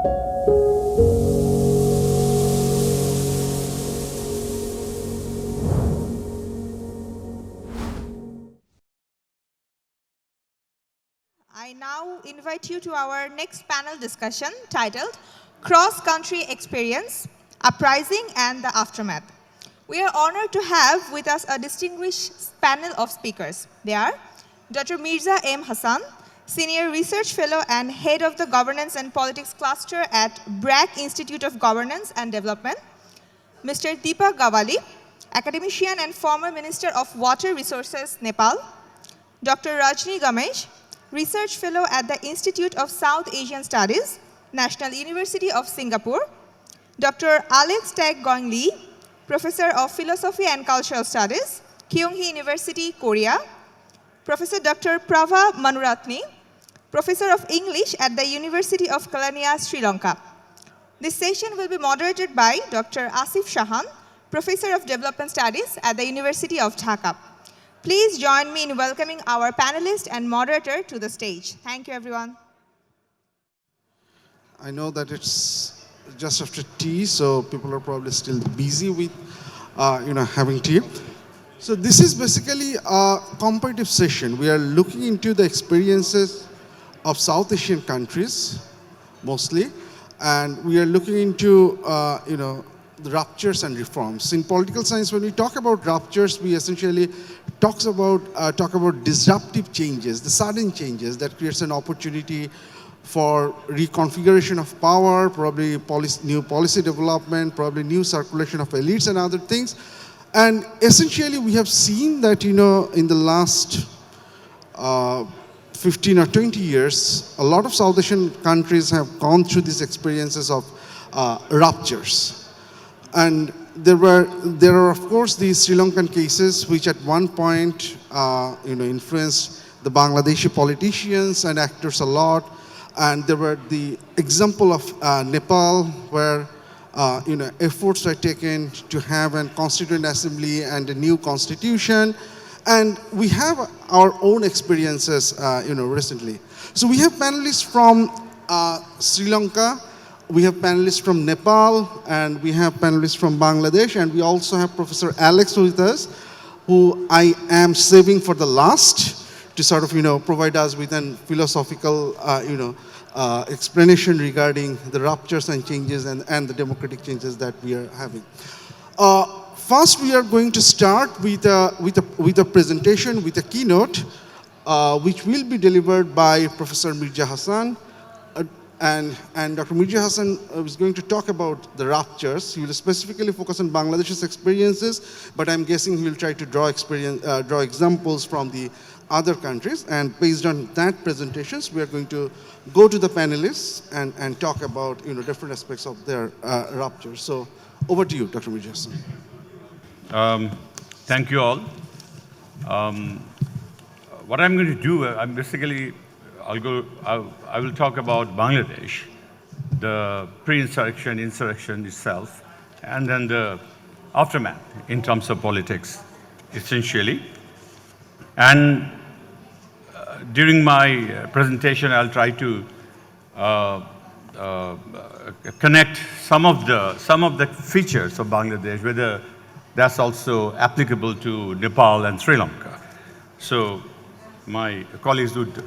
I now invite you to our next panel discussion titled Cross-Country Experience, Uprising and the Aftermath. We are honored to have with us a distinguished panel of speakers. They are Dr. Mirza M. Hassan, Senior Research Fellow and Head of the Governance and Politics Cluster at Brac Institute of Governance and Development, Mr. Dipak Gyawali, Academician and former Minister of Water Resources, Nepal, Dr. Rajni Gamage, Research Fellow at the Institute of South Asian Studies, National University of Singapore, Dr. Alex Taek-Gwang Lee, Professor of Philosophy and Cultural Studies, Kyunghee University, Korea, Professor Dr. Prabha Manuratne, Professor of English at the University of Kelaniya, Sri Lanka. This session will be moderated by Dr. Asif Shahan, Professor of Development Studies at the University of Dhaka. Please join me in welcoming our panelist and moderator to the stage. Thank you, everyone. I know that it's just after tea, so people are probably still busy with, having tea. So this is basically a comparative session. We are looking into the experiences of South Asian countries, mostly, and we are looking into, the ruptures and reforms. In political science, when we talk about ruptures, we essentially talk about disruptive changes, the sudden changes that creates an opportunity for reconfiguration of power, probably new policy development, probably new circulation of elites and other things. And essentially, we have seen that, in the last 15 or 20 years, a lot of South Asian countries have gone through these experiences of ruptures. And there are, of course, these Sri Lankan cases which at one point, influenced the Bangladeshi politicians and actors a lot. And there were the example of Nepal, where efforts were taken to have a constituent assembly and a new constitution. And we have our own experiences, recently. So we have panelists from Sri Lanka, we have panelists from Nepal, and we have panelists from Bangladesh, and we also have Professor Alex with us, who I am saving for the last to sort of, provide us with a philosophical, explanation regarding the ruptures and changes and the democratic changes that we are having. First, we are going to start with a presentation, with a keynote, which will be delivered by Professor Mirza Hassan. And Dr. Mirza Hassan is going to talk about the ruptures. He will specifically focus on Bangladesh's experiences, but I'm guessing he will try to draw examples from the other countries. And based on that presentations, we are going to go to the panelists and talk about different aspects of their ruptures. So over to you, Dr. Mirza Hassan. Thank you all. What I'm going to do, I'm basically I will talk about Bangladesh, the pre-insurrection, insurrection itself, and then the aftermath in terms of politics, essentially. And during my presentation, I'll try to connect some of the features of Bangladesh, whether that's also applicable to Nepal and Sri Lanka. So my colleagues would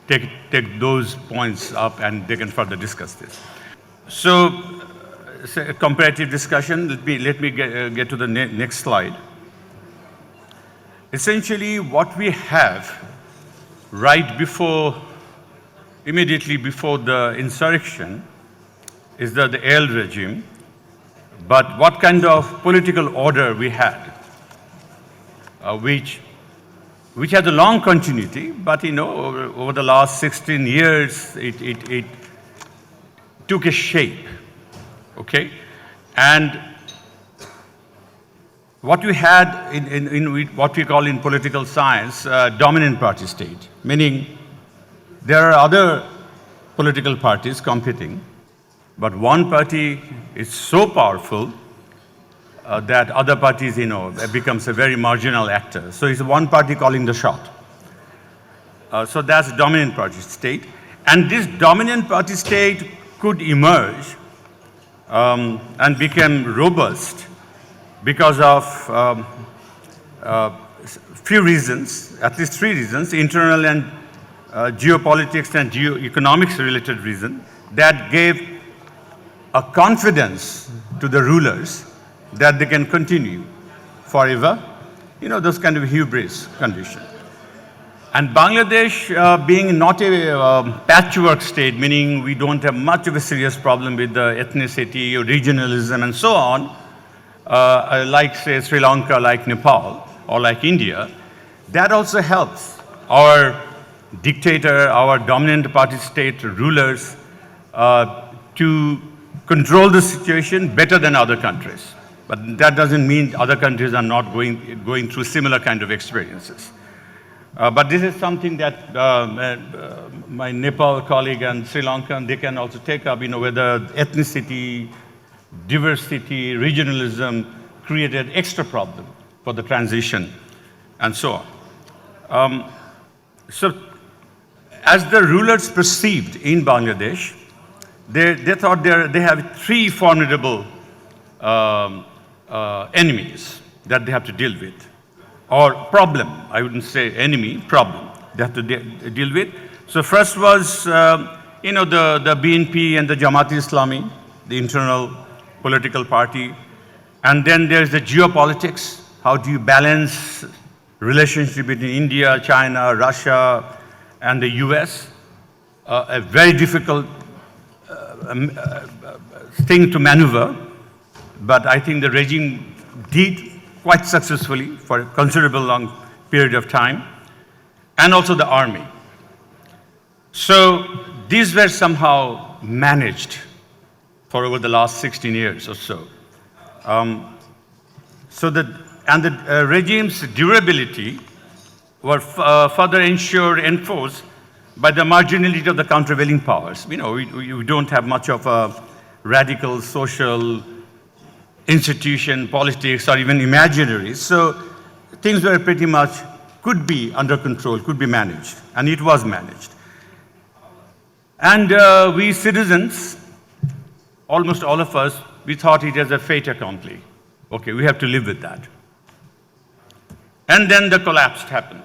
take those points up and they can further discuss this. So, a comparative discussion. Let me get to the next slide. Essentially, what we have right immediately before the insurrection is the AL regime, but what kind of political order we had, which has a long continuity, but over the last 16 years, it took a shape, okay? And what we had in what we call in political science, dominant party state, meaning there are other political parties competing, but one party is so powerful that other parties, becomes a very marginal actor. So it's one party calling the shot. So that's dominant party state. And this dominant party state could emerge and became robust because of few reasons, at least three reasons, internal and geopolitics and geo-economics related reason, that gave a confidence to the rulers that they can continue forever, those kind of hubris condition. And Bangladesh being not a patchwork state, meaning we don't have much of a serious problem with the ethnicity or regionalism and so on, like say Sri Lanka, like Nepal, or like India, that also helps our dictator, our dominant party state rulers to control the situation better than other countries. But that doesn't mean other countries are not going through similar kind of experiences. But this is something that my Nepal colleague and Sri Lankan, they can also take up, whether ethnicity, diversity, regionalism created extra problem for the transition and so on. So as the rulers perceived in Bangladesh, they thought they have three formidable enemies that they have to deal with, or problem. I wouldn't say enemy, problem they have to deal with. So first was, the BNP and the Jamaat-e-Islami, the internal political party. And then there's the geopolitics. How do you balance relationship between India, China, Russia, and the US? A very difficult thing to maneuver, but I think the regime did quite successfully for a considerable long period of time, and also the army. So these were somehow managed for over the last 16 years or so. The regime's durability were further enforced by the marginality of the countervailing powers. We don't have much of a radical social institution, politics, or even imaginaries. So things were pretty much, could be under control, could be managed, and it was managed. And we citizens, almost all of us, we thought it as a fait accompli. Okay, we have to live with that. And then the collapse happened.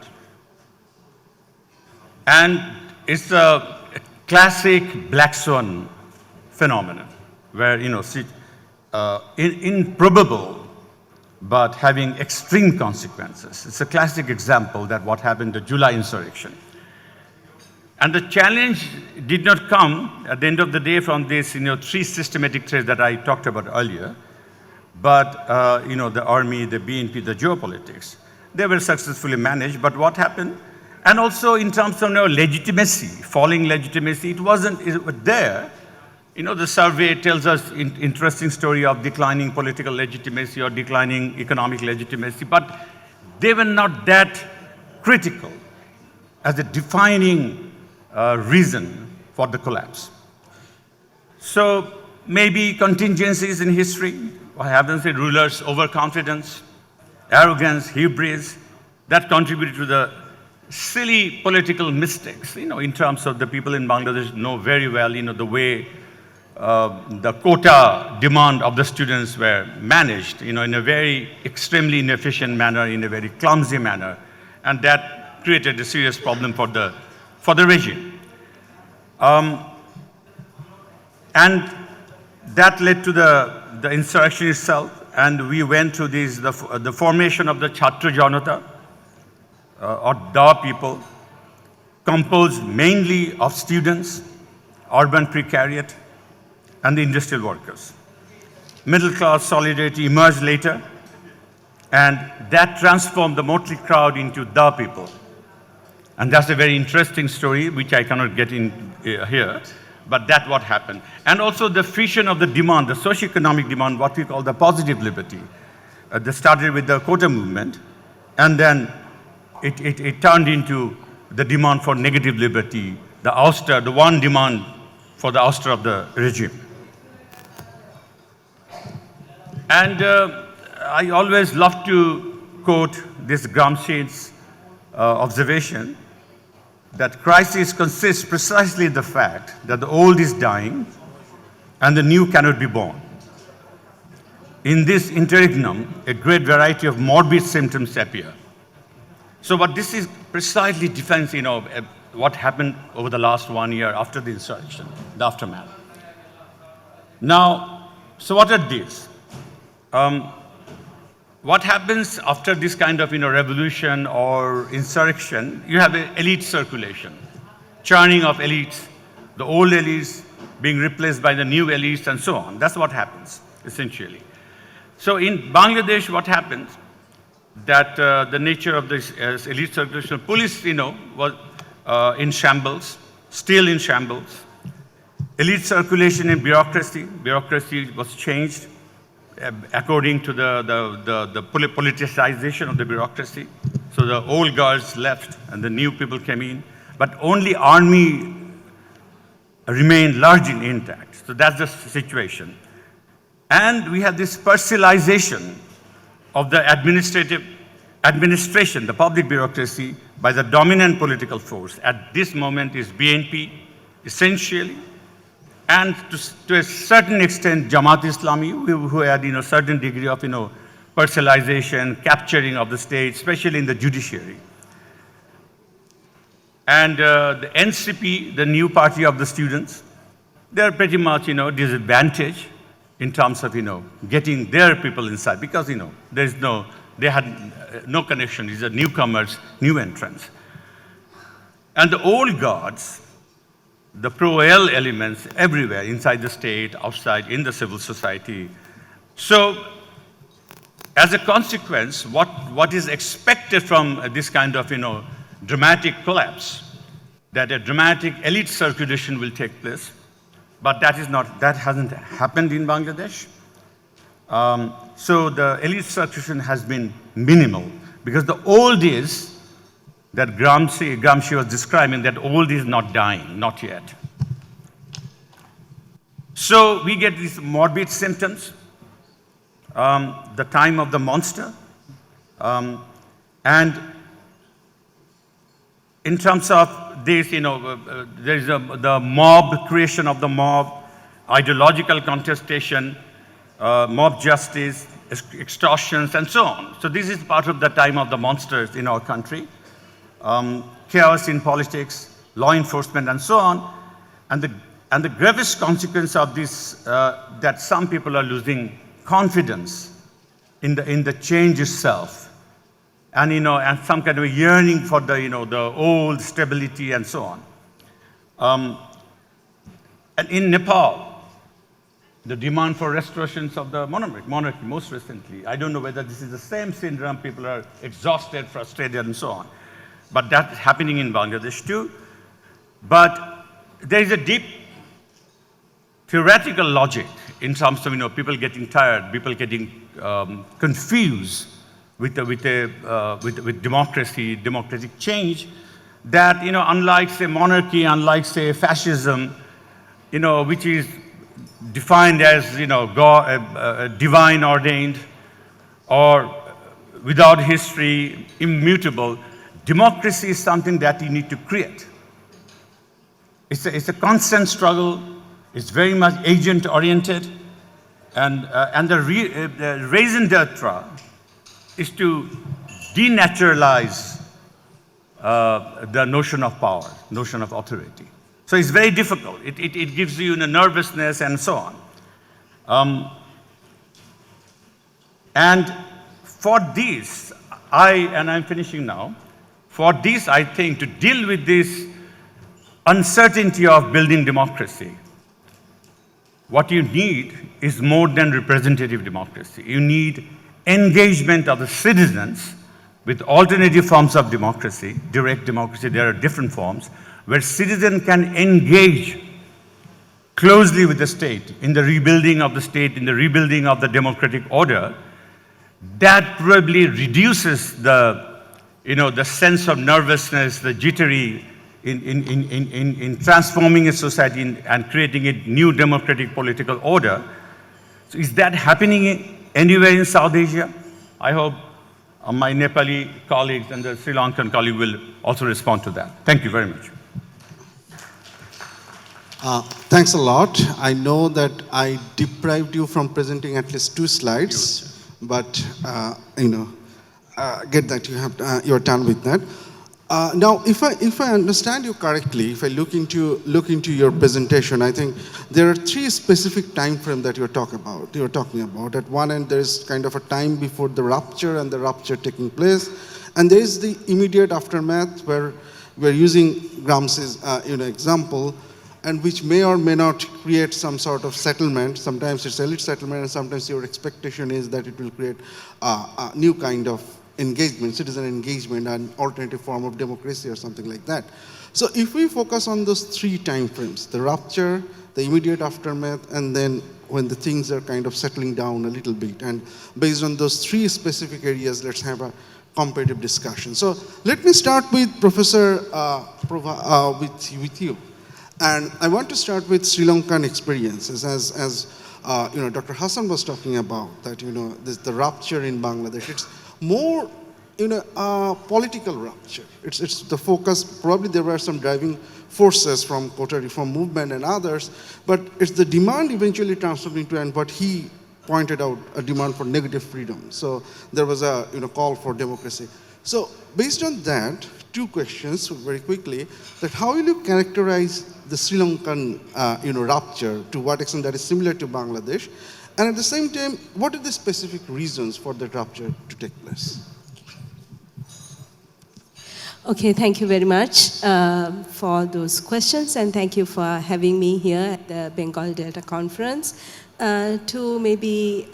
And it's a classic black swan phenomenon, where, improbable, but having extreme consequences. It's a classic example that what happened to July Insurrection. And the challenge did not come at the end of the day from this, three systematic threats that I talked about earlier, but, the army, the BNP, the geopolitics. They were successfully managed, but what happened? And also in terms of legitimacy, falling legitimacy, it was there. The survey tells us interesting story of declining political legitimacy or declining economic legitimacy, but they were not that critical as a defining reason for the collapse. So maybe contingencies in history, I haven't said rulers' overconfidence, arrogance, hubris, that contributed to the silly political mistakes, in terms of the people in Bangladesh know very well, the way the quota demand of the students were managed, in a very extremely inefficient manner, in a very clumsy manner, and that created a serious problem for the regime. And that led to the insurrection itself, and we went to the formation of the Chhatra Janata, or Da people, composed mainly of students, urban precariat, and the industrial workers. Middle class solidarity emerged later, and that transformed the motley crowd into Da people. And that's a very interesting story, which I cannot get in here, but that's what happened. And also the fission of the demand, the socio-economic demand, what we call the positive liberty. They started with the quota movement, and then it turned into the demand for negative liberty, the ouster, the one demand for the ouster of the regime. And I always love to quote this Gramsci's observation that crisis consists precisely in the fact that the old is dying and the new cannot be born. In this interregnum, a great variety of morbid symptoms appear. So what this is precisely defines, what happened over the last 1 year after the insurrection, the aftermath. Now, so what are these? What happens after this kind of, revolution or insurrection? You have an elite circulation, churning of elites, the old elites being replaced by the new elites and so on. That's what happens, essentially. So in Bangladesh, what happens? That the nature of this elite circulation, police, was in shambles, still in shambles. Elite circulation in bureaucracy was changed according to the politicization of the bureaucracy. So the old guards left and the new people came in, but only army remained largely intact. So that's the situation. And we have this personalization of the administration, the public bureaucracy, by the dominant political force. At this moment is BNP, essentially, and to a certain extent, Jamaat Islami, who had, certain degree of, personalization, capturing of the state, especially in the judiciary. And the NCP, the new party of the students, they're pretty much, disadvantaged in terms of, getting their people inside, because, they had no connection. These are newcomers, new entrants. And the old guards, the pro-L elements everywhere, inside the state, outside, in the civil society. So, as a consequence, what is expected from this kind of, dramatic collapse, that a dramatic elite circulation will take place, but that hasn't happened in Bangladesh. So the elite circulation has been minimal, because the old is that Gramsci was describing, that old is not dying, not yet. So we get these morbid symptoms, the time of the monster, and in terms of this, there is the mob, creation of the mob, ideological contestation, mob justice, extortions, and so on. So this is part of the time of the monsters in our country. Chaos in politics, law enforcement, and so on. And the gravest consequence of this, that some people are losing confidence in the change itself. And, and some kind of a yearning for the, the old stability and so on. And in Nepal, the demand for restorations of the monarchy most recently. I don't know whether this is the same syndrome. People are exhausted, frustrated, and so on. But that's happening in Bangladesh too. But there is a deep theoretical logic in terms of, people getting tired, people getting confused with democracy, democratic change, that, unlike, say, monarchy, unlike, say, fascism, which is defined as, God, divine ordained, or without history, immutable, democracy is something that you need to create. It's a constant struggle. It's very much agent-oriented, and the raison d'etre is to denaturalize the notion of power, notion of authority. So it's very difficult. It gives you a nervousness and so on. And for this, I'm finishing now. For this, I think, to deal with this uncertainty of building democracy, what you need is more than representative democracy. You need engagement of the citizens with alternative forms of democracy, direct democracy. There are different forms, where citizens can engage closely with the state in the rebuilding of the state, in the rebuilding of the democratic order. That probably reduces the sense of nervousness, the jittery in transforming a society and creating a new democratic political order. So is that happening anywhere in South Asia? I hope my Nepali colleagues and the Sri Lankan colleague will also respond to that. Thank you very much. Thanks a lot. I know that I deprived you from presenting at least 2 slides, but get that you're done with that. Now, if I understand you correctly, if I look into your presentation, I think there are 3 specific time frames that you're talking about. At one end, there is kind of a time before the rupture and the rupture taking place, and there is the immediate aftermath where we're using Gramsci's example, and which may or may not create some sort of settlement. Sometimes it's elite settlement, and sometimes your expectation is that it will create a new kind of engagement, citizen engagement, an alternative form of democracy or something like that. So if we focus on those 3 time frames, the rupture, the immediate aftermath, and then when the things are kind of settling down a little bit, and based on those 3 specific areas, let's have a comparative discussion. So let me start with Professor Prabha, with you. And I want to start with Sri Lankan experiences, as Dr. Hassan was talking about, that the rupture in Bangladesh. It's more political rupture. It's the focus. Probably there were some driving forces from quota reform movement and others, but it's the demand eventually transformed into, and what he pointed out, a demand for negative freedom. So there was a call for democracy. So based on that, 2 questions very quickly, that how will you characterize the Sri Lankan rupture, to what extent that is similar to Bangladesh, and at the same time, what are the specific reasons for the rupture to take place? Okay, thank you very much for those questions, and thank you for having me here at the Bengal Delta Conference. To maybe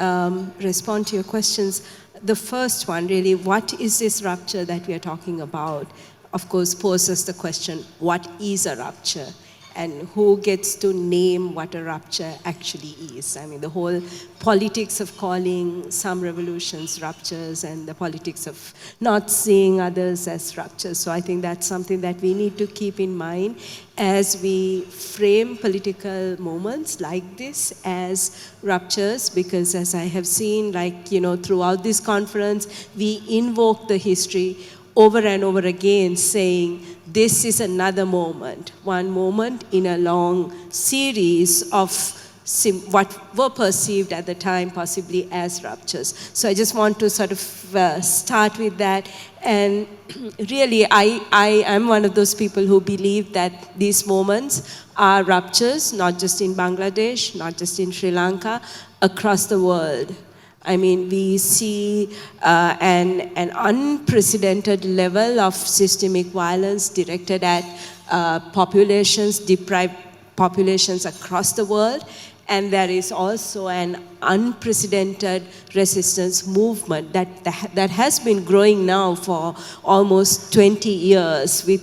respond to your questions, the first one really, what is this rupture that we are talking about? Of course, poses the question, what is a rupture? And who gets to name what a rupture actually is? I mean, the whole politics of calling some revolutions ruptures and the politics of not seeing others as ruptures. So I think that's something that we need to keep in mind as we frame political moments like this as ruptures, because as I have seen, throughout this conference, we invoke the history over and over again, saying this is another moment, one moment in a long series of what were perceived at the time possibly as ruptures. So I just want to sort of start with that. And really, I am one of those people who believe that these moments are ruptures, not just in Bangladesh, not just in Sri Lanka, across the world. I mean, we see an unprecedented level of systemic violence directed at populations, deprived populations across the world. And there is also an unprecedented resistance movement that has been growing now for almost 20 years with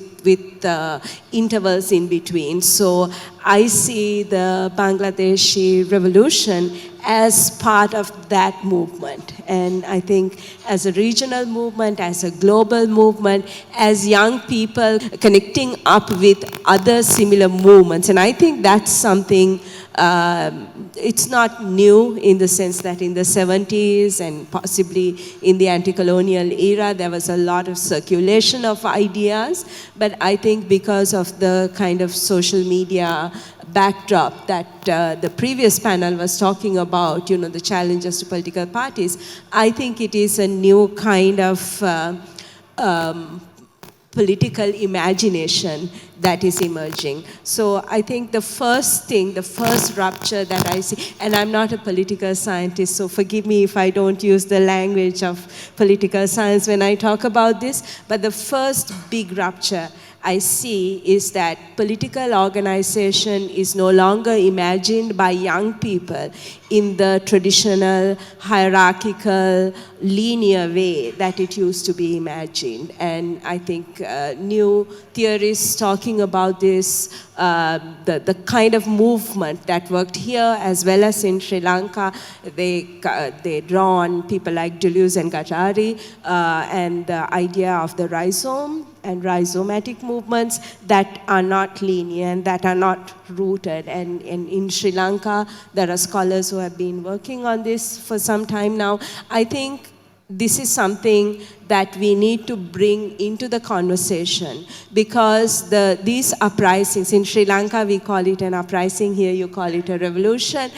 intervals in between. So I see the Bangladeshi revolution as part of that movement. And I think as a regional movement, as a global movement, as young people connecting up with other similar movements. And I think that's something, it's not new in the sense that in the 70s and possibly in the anti-colonial era, there was a lot of circulation of ideas. But I think because of the kind of social media backdrop that the previous panel was talking about, the challenges to political parties, I think it is a new kind of political imagination that is emerging. So I think the first rupture that I see, and I'm not a political scientist, so forgive me if I don't use the language of political science when I talk about this, but the first big rupture I see is that political organization is no longer imagined by young people in the traditional, hierarchical, linear way that it used to be imagined. And I think new theorists talking about this, the kind of movement that worked here as well as in Sri Lanka, they draw on people like Deleuze and Guattari, and the idea of the rhizome and rhizomatic movements that are not linear and that are not rooted. And in Sri Lanka, there are scholars who have been working on this for some time now. I think this is something that we need to bring into the conversation, because these uprisings, in Sri Lanka we call it an uprising, here you call it a revolution.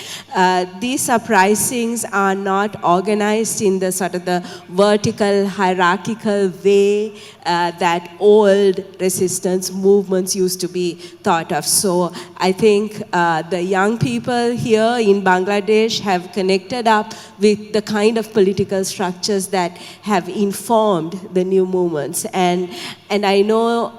These uprisings are not organized in the sort of the vertical, hierarchical way that old resistance movements used to be thought of. So I think the young people here in Bangladesh have connected up with the kind of political structures that have informed the new movements. And I know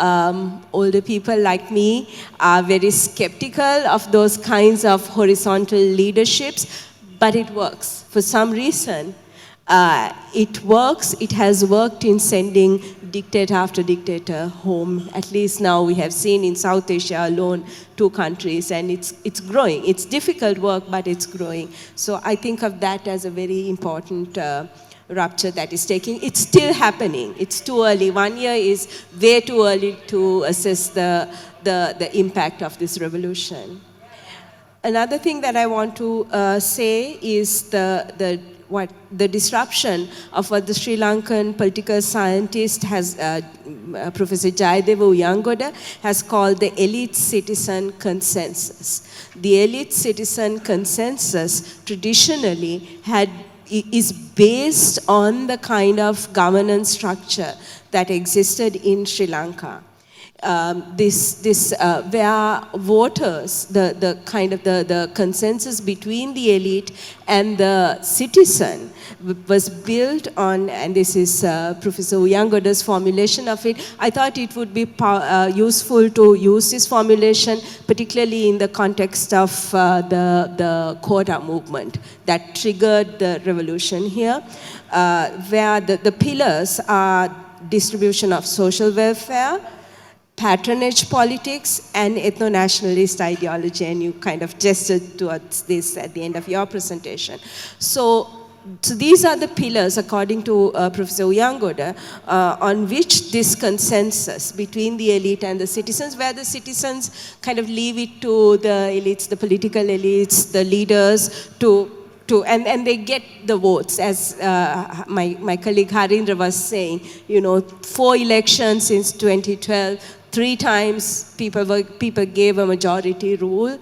older people like me are very skeptical of those kinds of horizontal leaderships, but it works. For some reason, it works. It has worked in sending dictator after dictator home. At least now we have seen in South Asia alone 2 countries, and it's growing. It's difficult work, but it's growing. So I think of that as a very important rupture that is taking. It's still happening. It's too early. 1 year is way too early to assess the impact of this revolution. Another thing that I want to say is the disruption of what the Sri Lankan political scientist has, Professor Jayadeva Uyangoda, has called the elite citizen consensus. The elite citizen consensus traditionally is based on the kind of governance structure that existed in Sri Lanka. Where voters, the consensus between the elite and the citizen was built on, and this is Professor Uyangoda's formulation of it. I thought it would be useful to use this formulation, particularly in the context of the quota movement that triggered the revolution here, where the pillars are distribution of social welfare, patronage politics, and ethno-nationalist ideology, and you kind of gestured towards this at the end of your presentation. So these are the pillars, according to Professor Uyangoda, on which this consensus between the elite and the citizens, where the citizens kind of leave it to the elites, the political elites, the leaders, and they get the votes, as my colleague Harindra was saying, 4 elections since 2012, 3 times people gave a majority rule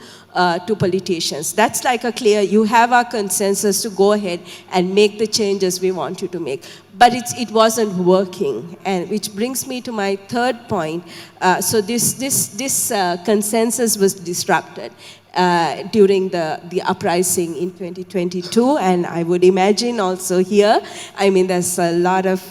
to politicians. That's like a clear, you have our consensus to go ahead and make the changes we want you to make. But it wasn't working, and which brings me to my third point. So this consensus was disrupted during the uprising in 2022, and I would imagine also here, there's a lot of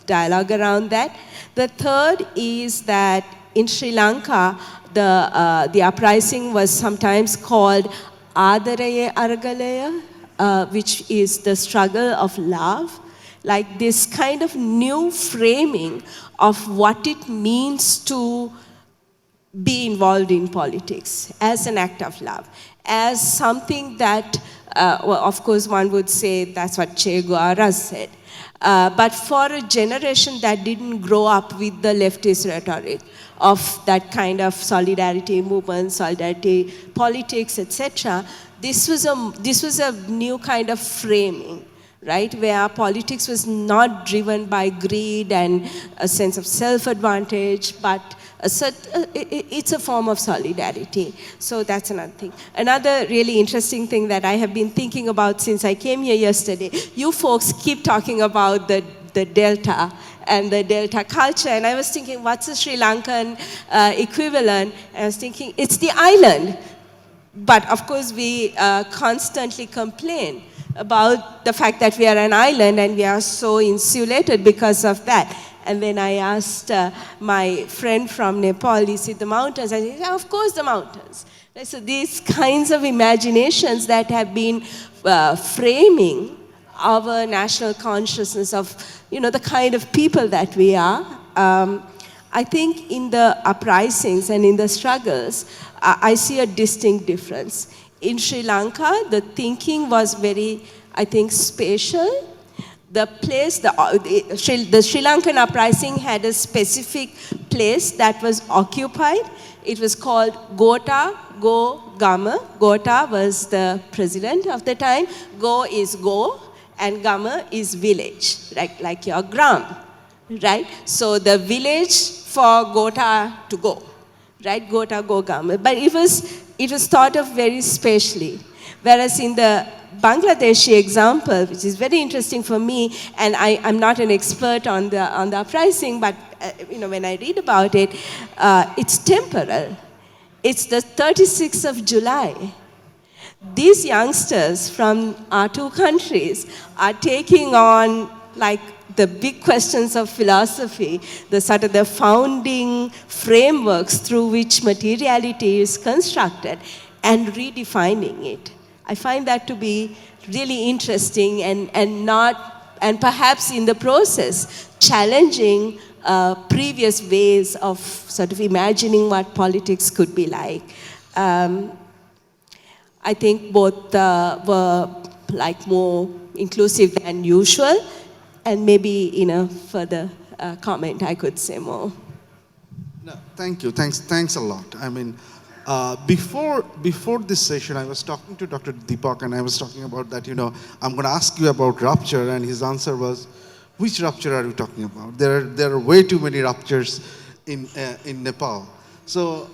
dialogue around that. The third is that in Sri Lanka, the uprising was sometimes called Adaraya Aragalaya, which is the struggle of love, like this kind of new framing of what it means to be involved in politics as an act of love, as something that, of course one would say that's what Che Guevara said, but for a generation that didn't grow up with the leftist rhetoric of that kind of solidarity movement, solidarity politics, etc., this was a new kind of framing, right, where politics was not driven by greed and a sense of self-advantage, but it's a form of solidarity. So that's another thing. Another really interesting thing that I have been thinking about since I came here yesterday, you folks keep talking about the Delta and the Delta culture, and I was thinking, what's the Sri Lankan equivalent? I was thinking, it's the island. But of course, we constantly complain about the fact that we are an island and we are so insulated because of that. And then I asked my friend from Nepal, he said, the mountains? I said, yeah, of course the mountains. So these kinds of imaginations that have been framing our national consciousness of, the kind of people that we are. I think in the uprisings and in the struggles, I see a distinct difference. In Sri Lanka, the thinking was very, I think, spatial. The place, the Sri Lankan uprising had a specific place that was occupied. It was called Gota Go Gama. Gota was the president of the time. Go is go, and Gama is village, like your gram, right? So the village for Gota to go, right? Gota, go, Gama. But it was thought of very specially. Whereas in the Bangladeshi example, which is very interesting for me, and I'm not an expert on the uprising, but when I read about it, it's temporal. It's the 36th of July. These youngsters from our two countries are taking on like the big questions of philosophy, the sort of the founding frameworks through which materiality is constructed, and redefining it. I find that to be really interesting and perhaps in the process challenging previous ways of sort of imagining what politics could be like. I think both were like more inclusive than usual, and maybe in a further comment I could say more. No, thank you. Thanks a lot. I mean, before this session, I was talking to Dr. Dipak, and I was talking about that, I'm going to ask you about rupture, and his answer was, which rupture are you talking about? There are way too many ruptures in Nepal. So,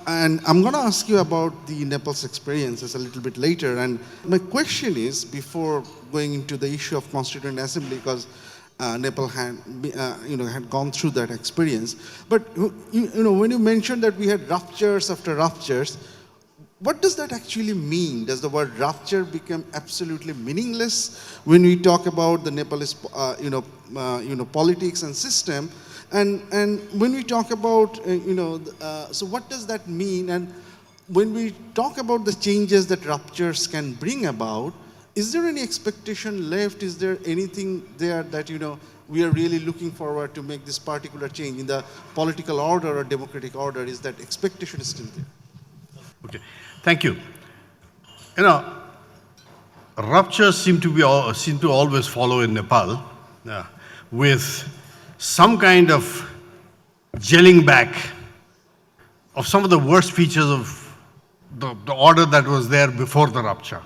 and I'm going to ask you about the Nepal's experiences a little bit later. And my question is, before going into the issue of Constituent Assembly, because Nepal had, had gone through that experience. But when you mentioned that we had ruptures after ruptures, what does that actually mean? Does the word rupture become absolutely meaningless when we talk about the Nepalese, politics and system? And when we talk about, so what does that mean? And when we talk about the changes that ruptures can bring about, is there any expectation left? Is there anything there that, we are really looking forward to make this particular change in the political order or democratic order? Is that expectation still there? Okay, thank you. Ruptures seem to always follow in Nepal with some kind of gelling back of some of the worst features of the order that was there before the rupture.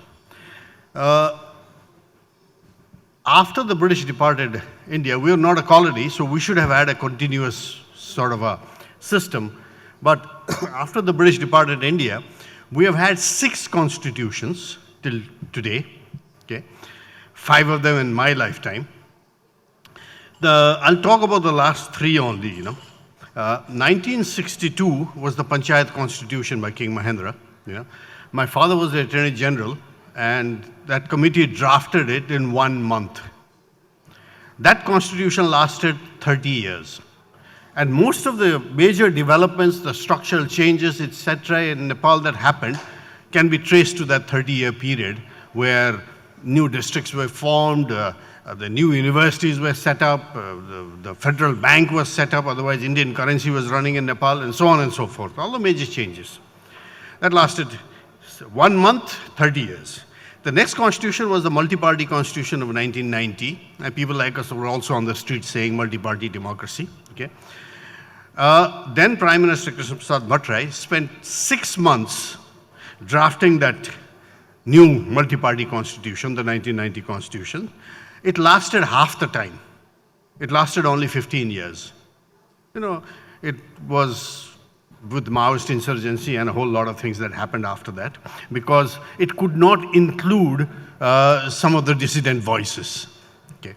After the British departed India, we were not a colony, so we should have had a continuous sort of a system. But after the British departed India, we have had 6 constitutions till today, okay? 5 of them in my lifetime. I'll talk about the last 3 only, 1962 was the Panchayat Constitution by King Mahendra. My father was the Attorney General, and that committee drafted it in 1 month. That constitution lasted 30 years. And most of the major developments, the structural changes, etc. in Nepal that happened can be traced to that 30-year period where new districts were formed, the new universities were set up, the federal bank was set up, otherwise Indian currency was running in Nepal, and so on and so forth. All the major changes. That lasted 1 month, 30 years. The next constitution was the multi-party constitution of 1990, and people like us were also on the street saying multi-party democracy. Okay. Then Prime Minister Krishna Prasad Bhattarai spent 6 months drafting that new multi-party constitution, the 1990 constitution. It lasted half the time. It lasted only 15 years. It was with Maoist insurgency and a whole lot of things that happened after that, because it could not include some of the dissident voices. Okay.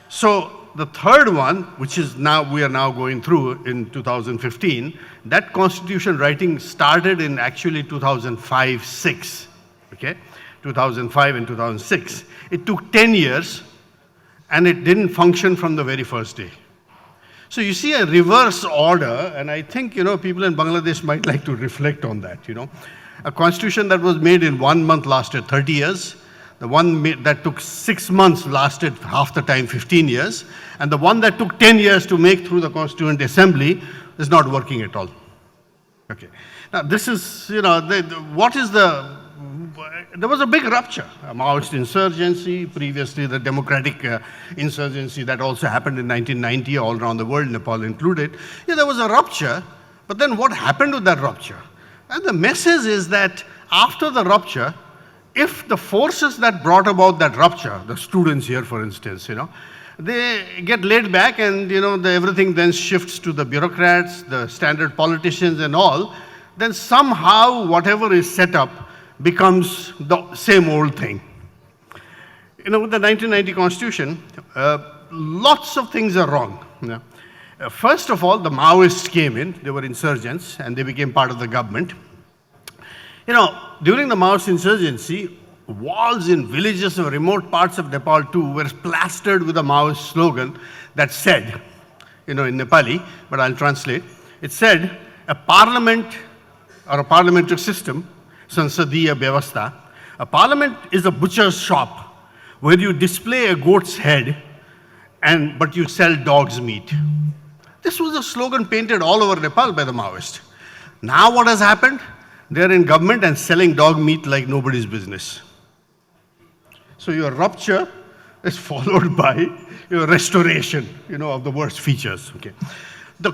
So the third one, which is we are now going through in 2015, that constitution writing started in actually 2005-06, okay? 2005 and 2006. It took 10 years, and it didn't function from the very first day. So you see a reverse order, and I think, people in Bangladesh might like to reflect on that, A constitution that was made in 1 month lasted 30 years. The one that took 6 months lasted half the time, 15 years. And the one that took 10 years to make through the Constituent Assembly is not working at all. Okay. Now this is, there was a big rupture, a Maoist insurgency, previously the democratic insurgency that also happened in 1990 all around the world, Nepal included. Yeah, there was a rupture, but then what happened with that rupture? And the message is that after the rupture, if the forces that brought about that rupture, the students here, for instance, they get laid back and, everything then shifts to the bureaucrats, the standard politicians and all, then somehow whatever is set up becomes the same old thing. With the 1990 Constitution, lots of things are wrong. First of all, the Maoists came in, they were insurgents, and they became part of the government. During the Maoist insurgency, walls in villages or remote parts of Nepal too were plastered with a Maoist slogan that said, in Nepali, but I'll translate, it said, a parliament or a parliamentary system, Sansadiya Vyavastha, a parliament is a butcher's shop where you display a goat's head but you sell dog's meat. This was a slogan painted all over Nepal by the Maoists. Now what has happened? They're in government and selling dog meat like nobody's business. So your rupture is followed by your restoration, of the worst features. Okay. The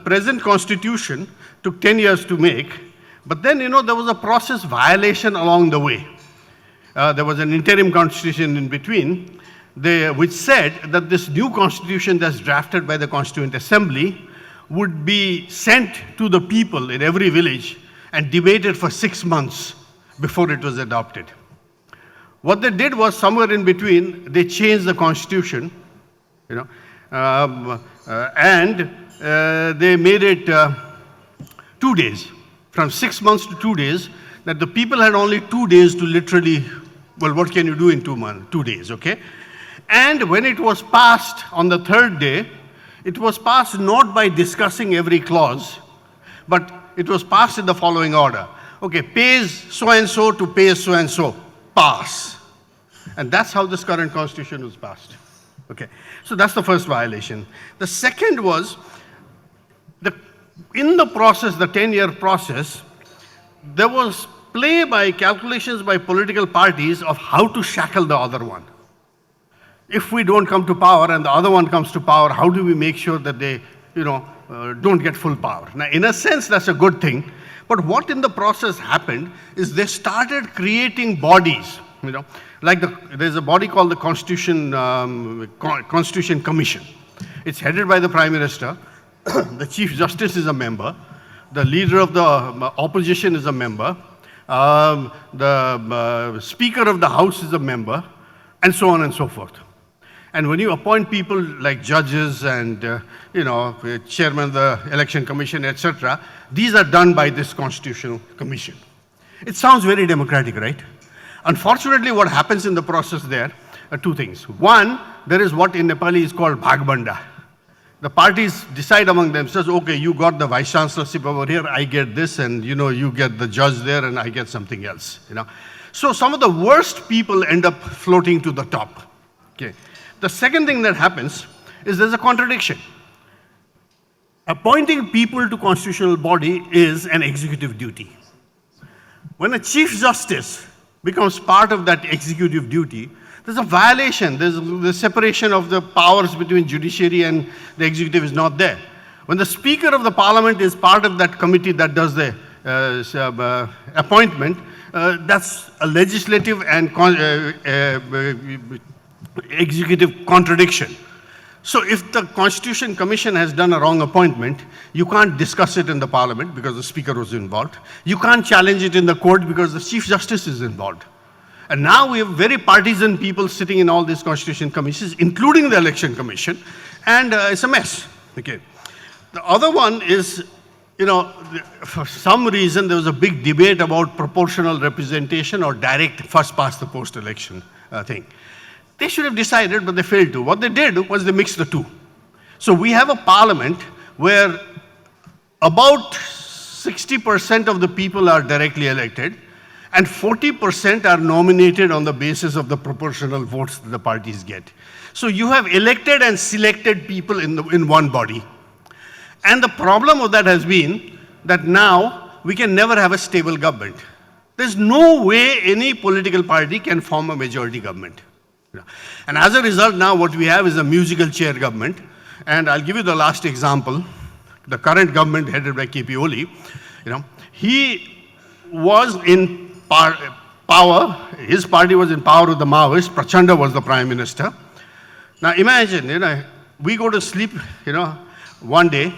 present constitution took 10 years to make, but then, there was a process violation along the way. There was an interim constitution in between, which said that this new constitution that's drafted by the Constituent Assembly would be sent to the people in every village and debated for 6 months before it was adopted. What they did was somewhere in between, they changed the constitution, and they made it 2 days, from 6 months to 2 days, that the people had only 2 days to literally, well, what can you do in 2 days, okay? And when it was passed on the third day, it was passed not by discussing every clause, but it was passed in the following order. Okay, pays so-and-so to pays so-and-so, pass. And that's how this current constitution was passed. Okay, so that's the first violation. The second was, in the process, the 10-year process, there was play by calculations by political parties of how to shackle the other one. If we don't come to power and the other one comes to power, how do we make sure that they, don't get full power? Now, in a sense, that's a good thing. But what in the process happened is they started creating bodies, like there's a body called the Constitution Commission. It's headed by the Prime Minister. The Chief Justice is a member. The leader of the opposition is a member. The Speaker of the House is a member, and so on and so forth. And when you appoint people like judges and, chairman of the Election Commission, etc., these are done by this Constitutional Commission. It sounds very democratic, right? Unfortunately, what happens in the process there are two things. One, there is what in Nepali is called bhagbanda. The parties decide among themselves, okay, you got the vice chancellorship over here, I get this, and you get the judge there, and I get something else. So some of the worst people end up floating to the top. Okay. The second thing that happens is there's a contradiction. Appointing people to constitutional body is an executive duty. When a Chief Justice becomes part of that executive duty, there's a violation. There's the separation of the powers between judiciary and the executive is not there. When the Speaker of the Parliament is part of that committee that does the appointment, that's a legislative and executive contradiction. So if the Constitution Commission has done a wrong appointment, you can't discuss it in the Parliament because the Speaker was involved. You can't challenge it in the court because the Chief Justice is involved. And now we have very partisan people sitting in all these Constitution Commissions, including the Election Commission, and it's a mess. Okay. The other one is, for some reason there was a big debate about proportional representation or direct first past the post election thing. They should have decided, but they failed to. What they did was they mixed the two. So we have a parliament where about 60% of the people are directly elected and 40% are nominated on the basis of the proportional votes that the parties get. So you have elected and selected people in one body. And the problem of that has been that now we can never have a stable government. There's no way any political party can form a majority government. And as a result, now what we have is a musical chair government. And I'll give you the last example. The current government headed by KP Oli, he was in power, his party was in power with the Maoists, Prachanda was the prime minister. Now imagine, we go to sleep, one day,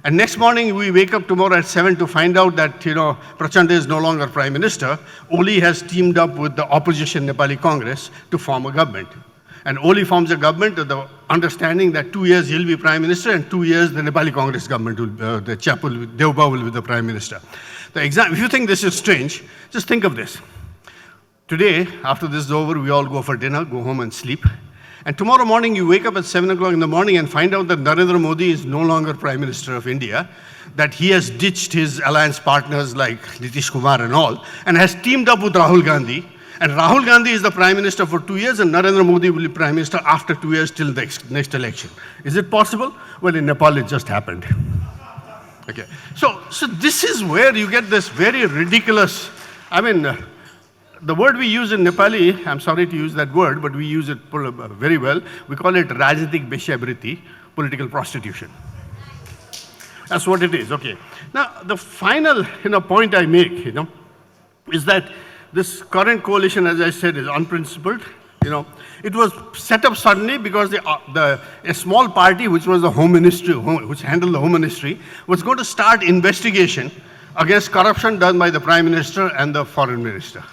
and next morning we wake up tomorrow at 7 to find out that, Prachanda is no longer prime minister. Oli has teamed up with the opposition Nepali Congress to form a government. And Oli forms a government with the understanding that 2 years he'll be prime minister and 2 years the Nepali Congress government will, the Chapul, Deuba will be the prime minister. If you think this is strange, just think of this. Today, after this is over, we all go for dinner, go home and sleep. And tomorrow morning, you wake up at 7 o'clock in the morning and find out that Narendra Modi is no longer Prime Minister of India, that he has ditched his alliance partners like Nitish Kumar and all, and has teamed up with Rahul Gandhi. And Rahul Gandhi is the Prime Minister for 2 years, and Narendra Modi will be Prime Minister after 2 years till the next election. Is it possible? Well, in Nepal, it just happened. Okay. So this is where you get this very ridiculous, the word we use in Nepali, I'm sorry to use that word, but we use it very well. We call it Rajnitik Beshabriti, political prostitution. That's what it is, okay. Now, the final point I make, is that this current coalition, as I said, is unprincipled. It was set up suddenly because a small party, which was the Home Ministry, which handled the Home Ministry, was going to start investigation against corruption done by the Prime Minister and the Foreign Minister.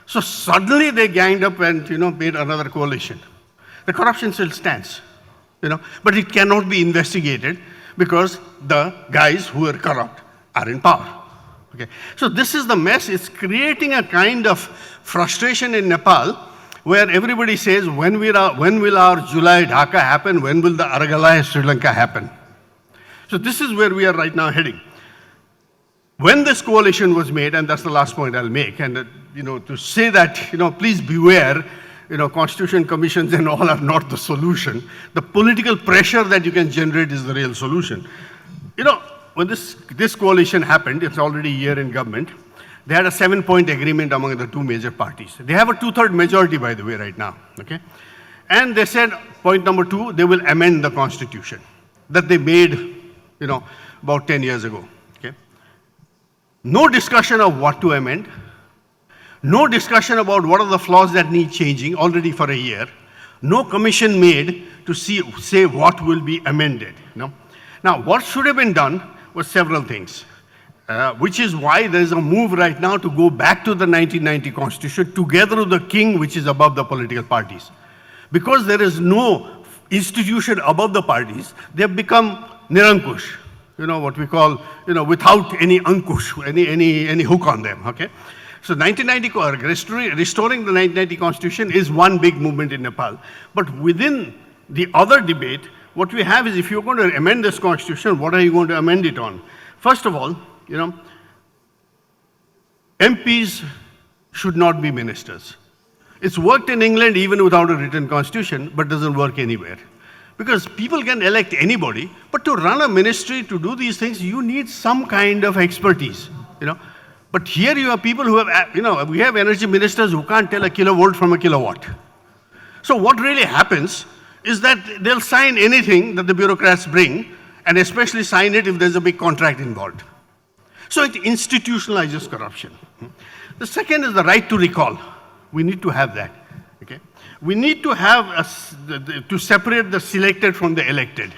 So suddenly they ganged up and made another coalition. The corruption still stands, but it cannot be investigated because the guys who are corrupt are in power. Okay. So this is the mess. It's creating a kind of frustration in Nepal where everybody says, when will our July Dhaka happen? When will the Argalaya Sri Lanka happen? So this is where we are right now heading. When this coalition was made, and that's the last point I'll make, and to say that, please beware, constitution commissions and all are not the solution. The political pressure that you can generate is the real solution. When this coalition happened, it's already a year in government, they had a 7-point agreement among the two major parties. They have a 2/3 majority, by the way, right now, okay? And they said, point number 2, they will amend the constitution that they made, about 10 years ago. No discussion of what to amend. No discussion about what are the flaws that need changing already for a year. No commission made to say what will be amended. Now, what should have been done was several things, which is why there is a move right now to go back to the 1990 Constitution together with the king, which is above the political parties. Because there is no institution above the parties, they have become nirankush. What we call, without any ankush, any hook on them, okay? So 1990, restoring the 1990 Constitution is one big movement in Nepal. But within the other debate, what we have is if you're going to amend this Constitution, what are you going to amend it on? First of all, MPs should not be ministers. It's worked in England even without a written Constitution, but doesn't work anywhere. Because people can elect anybody, but to run a ministry, to do these things, you need some kind of expertise, But here you have people who have, we have energy ministers who can't tell a kilovolt from a kilowatt. So what really happens is that they'll sign anything that the bureaucrats bring, and especially sign it if there's a big contract involved. So it institutionalizes corruption. The second is the right to recall. We need to have that, okay? We need to have, to separate the selected from the elected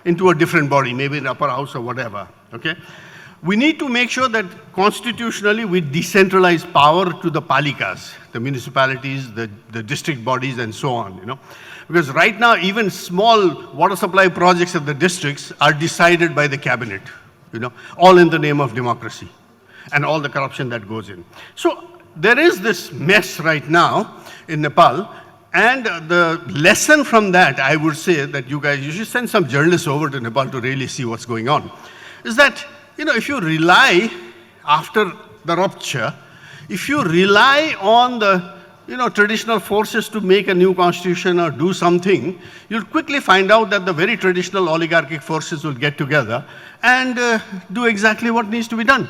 into a different body, maybe in the upper house or whatever, okay? We need to make sure that constitutionally we decentralize power to the palikas, the municipalities, the district bodies, and so on, Because right now, even small water supply projects at the districts are decided by the cabinet, all in the name of democracy and all the corruption that goes in. So there is this mess right now in Nepal. And the lesson from that, I would say that you should send some journalists over to Nepal to really see what's going on, is that, if you rely, after the rupture, if you rely on the, traditional forces to make a new constitution or do something, you'll quickly find out that the very traditional oligarchic forces will get together and do exactly what needs to be done.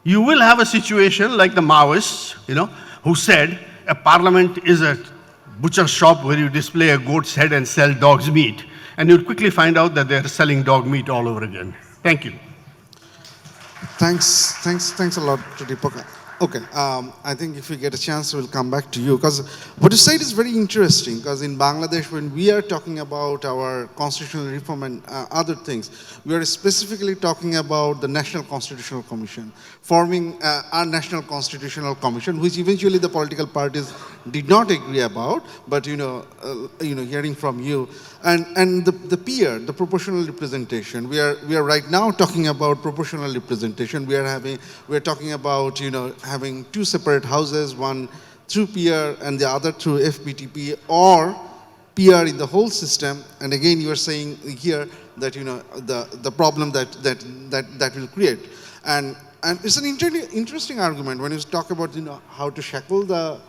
You will have a situation like the Maoists, who said a parliament is a butcher shop where you display a goat's head and sell dog's meat, and you'll quickly find out that they're selling dog meat all over again. Thank you. Thanks a lot to Dipak. Okay, I think if we get a chance, we'll come back to you. Because what you said is very interesting, because in Bangladesh, when we are talking about our constitutional reform and other things, we are specifically talking about the National Constitutional Commission, forming our National Constitutional Commission, which eventually the political parties did not agree about, but hearing from you, and the peer, the proportional representation. We are right now talking about proportional representation. We are talking about having two separate houses, one through peer and the other through FPTP, or peer in the whole system. And again, you are saying here that the problem that will create, and it's an interesting argument when you talk about how to shackle the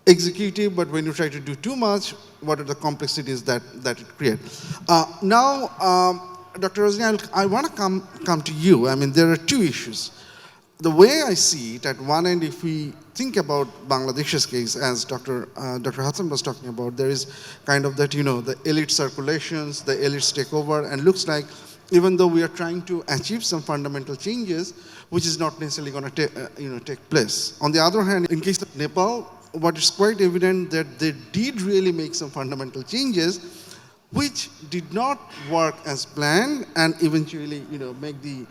executive, but when you try to do too much, what are the complexities that it creates? Now, Dr. Rajni, I want to come to you. I mean, there are two issues. The way I see it, at one end, if we think about Bangladesh's case, as Dr. Hassan was talking about, there is kind of that, the elite circulations, the elites take over, and looks like even though we are trying to achieve some fundamental changes, which is not necessarily going to take place. On the other hand, in case of Nepal, what is quite evident that they did really make some fundamental changes, which did not work as planned, and eventually, make the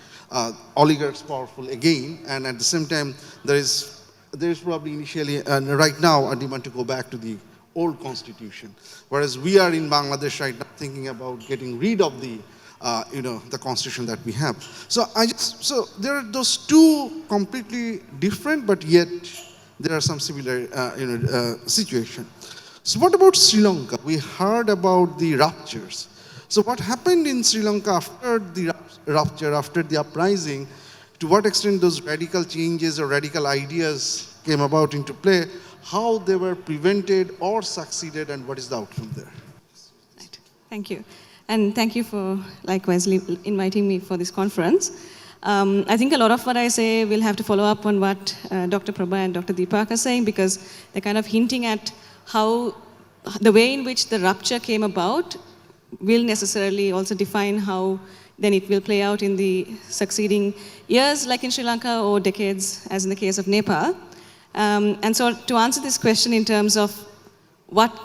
oligarchs powerful again. And at the same time, there is probably initially, and right now, a demand to go back to the old constitution. Whereas we are in Bangladesh right now thinking about getting rid of the constitution that we have. So there are those two completely different, but yet there are some similar, situation. So what about Sri Lanka? We heard about the ruptures. So what happened in Sri Lanka after the rupture, after the uprising? To what extent those radical changes or radical ideas came about into play? How they were prevented or succeeded, and what is the outcome there? Right. Thank you. And thank you for likewise inviting me for this conference. I think a lot of what I say will have to follow up on what Dr. Prabha and Dr. Dipak are saying, because they're kind of hinting at how the way in which the rupture came about will necessarily also define how then it will play out in the succeeding years, like in Sri Lanka, or decades, as in the case of Nepal. And so to answer this question in terms of what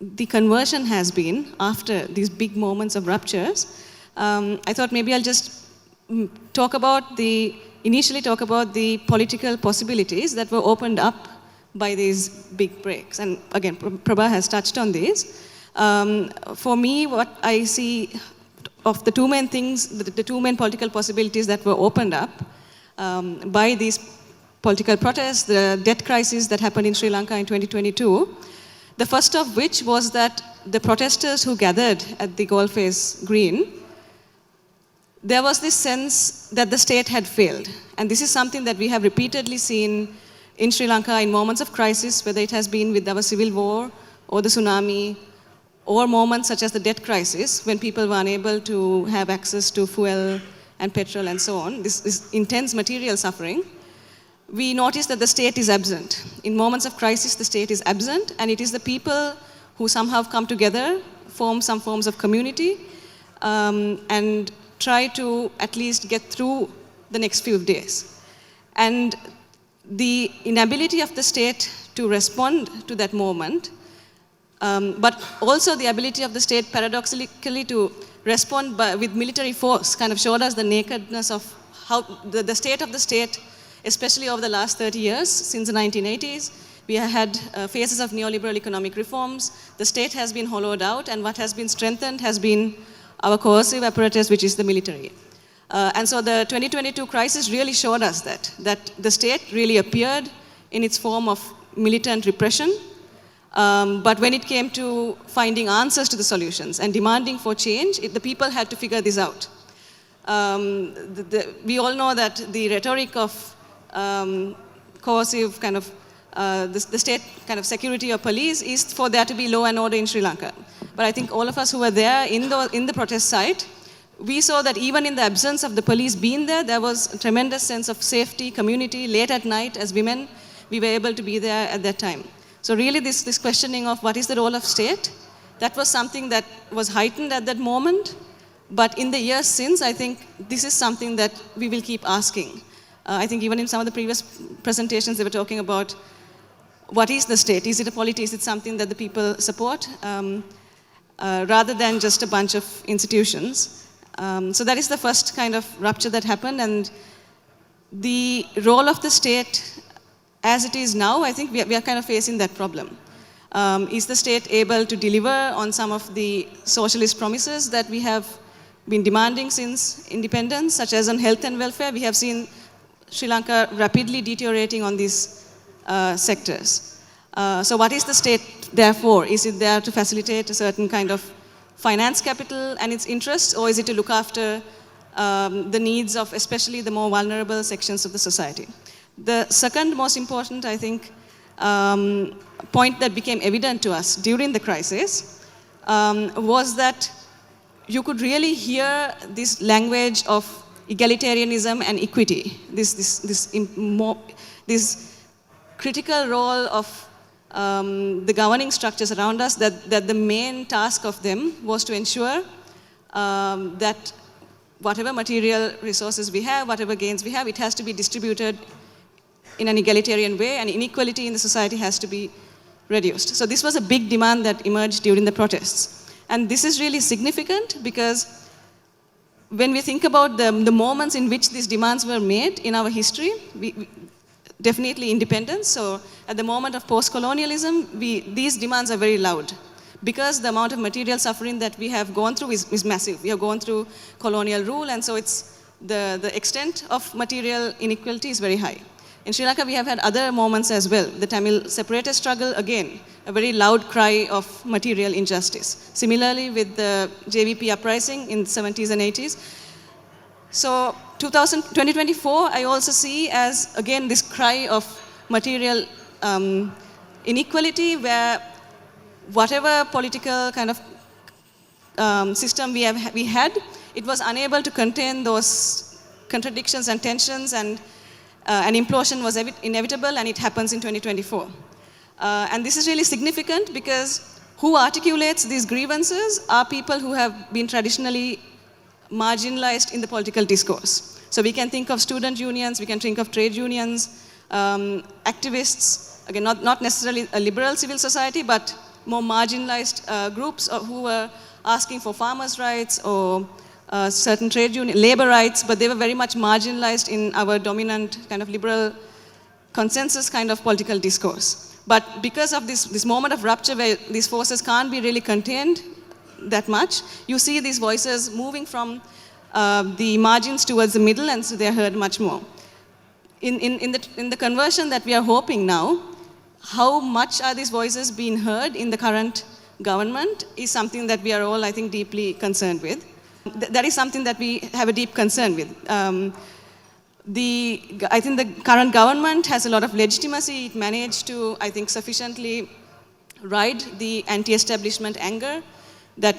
the conversion has been after these big moments of ruptures, I thought maybe I'll just initially talk about the political possibilities that were opened up by these big breaks. And again, Prabha has touched on these. For me, what I see of the two main things, the two main political possibilities that were opened up by these political protests, the debt crisis that happened in Sri Lanka in 2022, the first of which was that the protesters who gathered at the Goalface Green, there was this sense that the state had failed. And this is something that we have repeatedly seen in Sri Lanka in moments of crisis, whether it has been with our civil war or the tsunami, or moments such as the debt crisis, when people were unable to have access to fuel and petrol and so on, this intense material suffering. We notice that the state is absent. In moments of crisis, the state is absent, and it is the people who somehow come together, form some forms of community, and try to at least get through the next few days. And the inability of the state to respond to that moment, but also the ability of the state paradoxically to respond with military force, kind of showed us the nakedness of how the state of the state, especially over the last 30 years, since the 1980s, we have had phases of neoliberal economic reforms. The state has been hollowed out, and what has been strengthened has been our coercive apparatus, which is the military. And so the 2022 crisis really showed us that the state really appeared in its form of militant repression. But when it came to finding answers to the solutions and demanding for change, the people had to figure this out. We all know that the rhetoric of coercive kind of the state kind of security or police is for there to be law and order in Sri Lanka. But I think all of us who were there in the protest site, we saw that even in the absence of the police being there, there was a tremendous sense of safety, community. Late at night, as women, we were able to be there at that time. So really this questioning of what is the role of state, that was something that was heightened at that moment. But in the years since, I think this is something that we will keep asking. I think even in some of the previous presentations, they were talking about what is the state? Is it a polity? Is it something that the people support? Rather than just a bunch of institutions. So that is the first kind of rupture that happened, and the role of the state as it is now, I think we are kind of facing that problem. Is the state able to deliver on some of the socialist promises that we have been demanding since independence, such as on health and welfare? We have seen Sri Lanka rapidly deteriorating on these sectors. So what is the state there for? Is it there to facilitate a certain kind of finance capital and its interests, or is it to look after the needs of especially the more vulnerable sections of the society? The second most important, I think, point that became evident to us during the crisis was that you could really hear this language of egalitarianism and equity, this critical role of the governing structures around us, that the main task of them was to ensure that whatever material resources we have, whatever gains we have, it has to be distributed in an egalitarian way, and inequality in the society has to be reduced. So this was a big demand that emerged during the protests. And this is really significant because when we think about the moments in which these demands were made in our history, definitely independence. So at the moment of post-colonialism, these demands are very loud because the amount of material suffering that we have gone through is massive. We have gone through colonial rule, and so it's the extent of material inequality is very high. In Sri Lanka, we have had other moments as well. The Tamil separatist struggle, again, a very loud cry of material injustice. Similarly, with the JVP uprising in the 70s and 80s. So 2024, I also see as, again, this cry of material inequality, where whatever political kind of system we had, it was unable to contain those contradictions and tensions, and an implosion was inevitable, and it happens in 2024. And this is really significant because who articulates these grievances are people who have been traditionally marginalized in the political discourse. So we can think of student unions, we can think of trade unions, activists, again, not necessarily a liberal civil society, but more marginalized groups who were asking for farmers' rights or certain trade union, labor rights, but they were very much marginalized in our dominant kind of liberal consensus kind of political discourse. But because of this moment of rupture where these forces can't be really contained that much, you see these voices moving from the margins towards the middle, and so they're heard much more. In the conversion that we are hoping now, how much are these voices being heard in the current government is something that we are all, I think, deeply concerned with. That is something that we have a deep concern with. I think the current government has a lot of legitimacy. It managed to, I think, sufficiently ride the anti-establishment anger that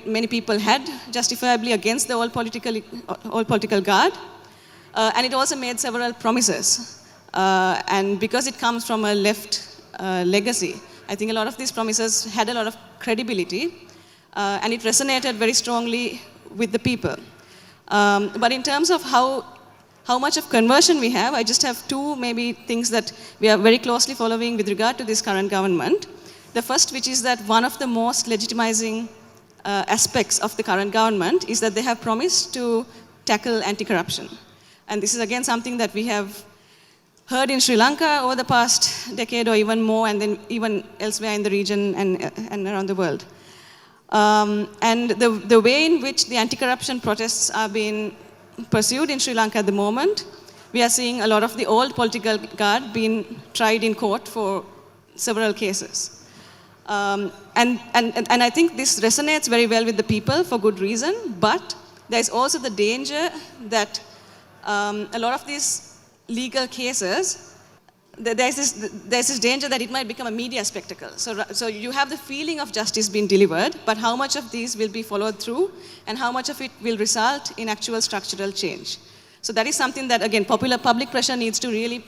many people had justifiably against the all political guard. And it also made several promises. And because it comes from a left legacy, I think a lot of these promises had a lot of credibility, and it resonated very strongly with the people. But in terms of how much of conversion we have, I just have two maybe things that we are very closely following with regard to this current government. The first, which is that one of the most legitimizing aspects of the current government is that they have promised to tackle anti-corruption. And this is again something that we have heard in Sri Lanka over the past decade or even more, and then even elsewhere in the region and around the world. And the way in which the anti-corruption protests are being pursued in Sri Lanka at the moment, we are seeing a lot of the old political guard being tried in court for several cases. And I think this resonates very well with the people for good reason, but there's also the danger that a lot of these legal cases, there's this danger that it might become a media spectacle. So you have the feeling of justice being delivered, but how much of these will be followed through, and how much of it will result in actual structural change? So that is something that, again, public pressure needs to really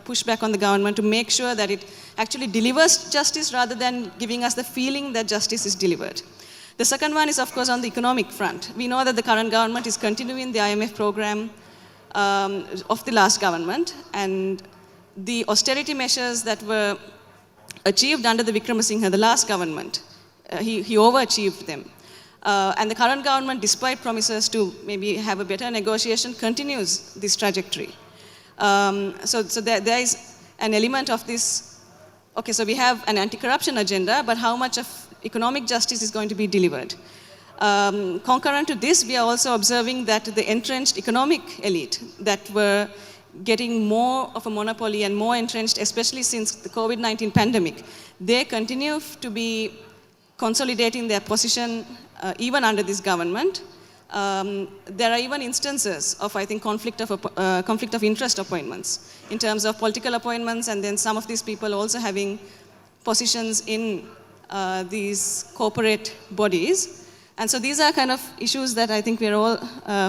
push back on the government to make sure that it actually delivers justice rather than giving us the feeling that justice is delivered. The second one is, of course, on the economic front. We know that the current government is continuing the IMF program of the last government, and the austerity measures that were achieved under the Vikramasinghe, the last government, he overachieved them. And the current government, despite promises to maybe have a better negotiation, continues this trajectory. So there is an element of this, okay, so we have an anti-corruption agenda, but how much of economic justice is going to be delivered? Concurrent to this, we are also observing that the entrenched economic elite that were getting more of a monopoly and more entrenched, especially since the COVID-19 pandemic, they continue to be consolidating their position even under this government. There are even instances of, I think, conflict of interest appointments in terms of political appointments, and then some of these people also having positions in these corporate bodies. And so these are kind of issues that I think we're all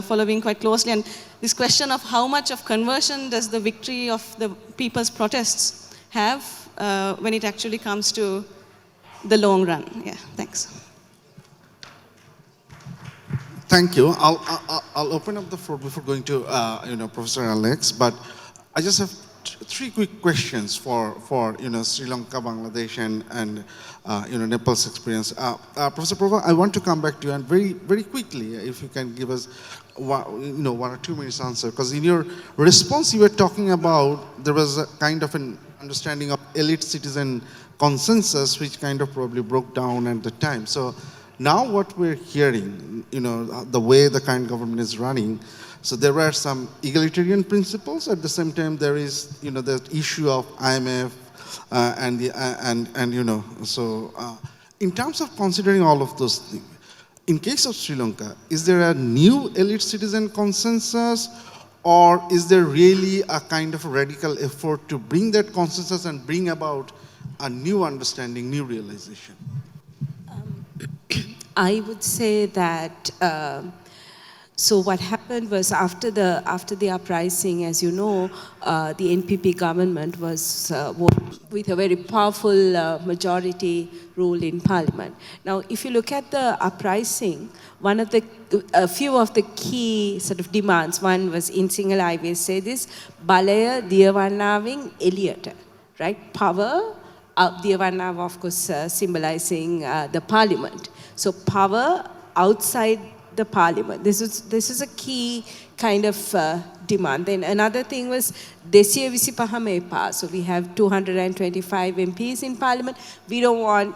following quite closely. And this question of how much of conversion does the victory of the people's protests have when it actually comes to the long run. Yeah, thanks. Thank you. I'll open up the floor before going to Professor Alex, but I just have three quick questions for Sri Lanka, Bangladesh, and Nepal's experience. Professor Prabha, I want to come back to you, and very quickly, if you can give us 1 or 2 minutes answer, because in your response you were talking about there was a kind of an understanding of elite citizen consensus, which kind of probably broke down at the time. So now what we're hearing, the way the current government is running, so there were some egalitarian principles. At the same time, there is, the issue of IMF So in terms of considering all of those things, in case of Sri Lanka, is there a new elite citizen consensus, or is there really a kind of a radical effort to bring that consensus and bring about a new understanding, new realization? I would say that, so what happened was after the uprising, as you know, the NPP government was with a very powerful majority rule in parliament. Now, if you look at the uprising, a few of the key sort of demands, one was in Sinhala, I will say this, Balaya Diyawannaving Eliyata, right? Power, Diyawannawa, of course, symbolizing the parliament. So power outside the parliament. This is a key kind of demand. Then another thing was Desiya Visipaha Epa. So we have 225 MPs in parliament. We don't want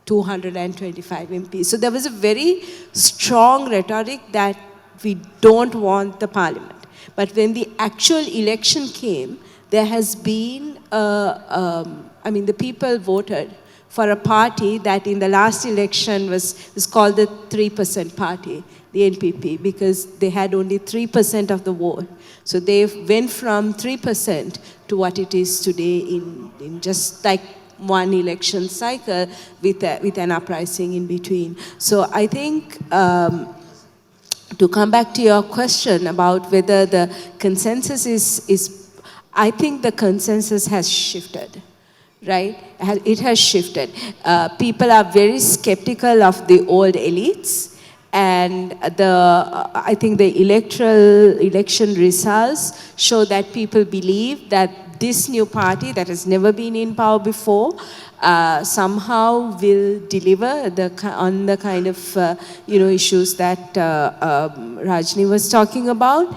225 MPs. So there was a very strong rhetoric that we don't want the parliament. But when the actual election came, there has been, the people voted for a party that in the last election was called the 3% party, the NPP, because they had only 3% of the vote. So they went from 3% to what it is today in just like one election cycle with an uprising in between. So I think, to come back to your question about whether the consensus is I think the consensus has shifted. Right? It has shifted. People are very skeptical of the old elites, and I think the election results show that people believe that this new party that has never been in power before somehow will deliver on the kind of issues that Rajni was talking about,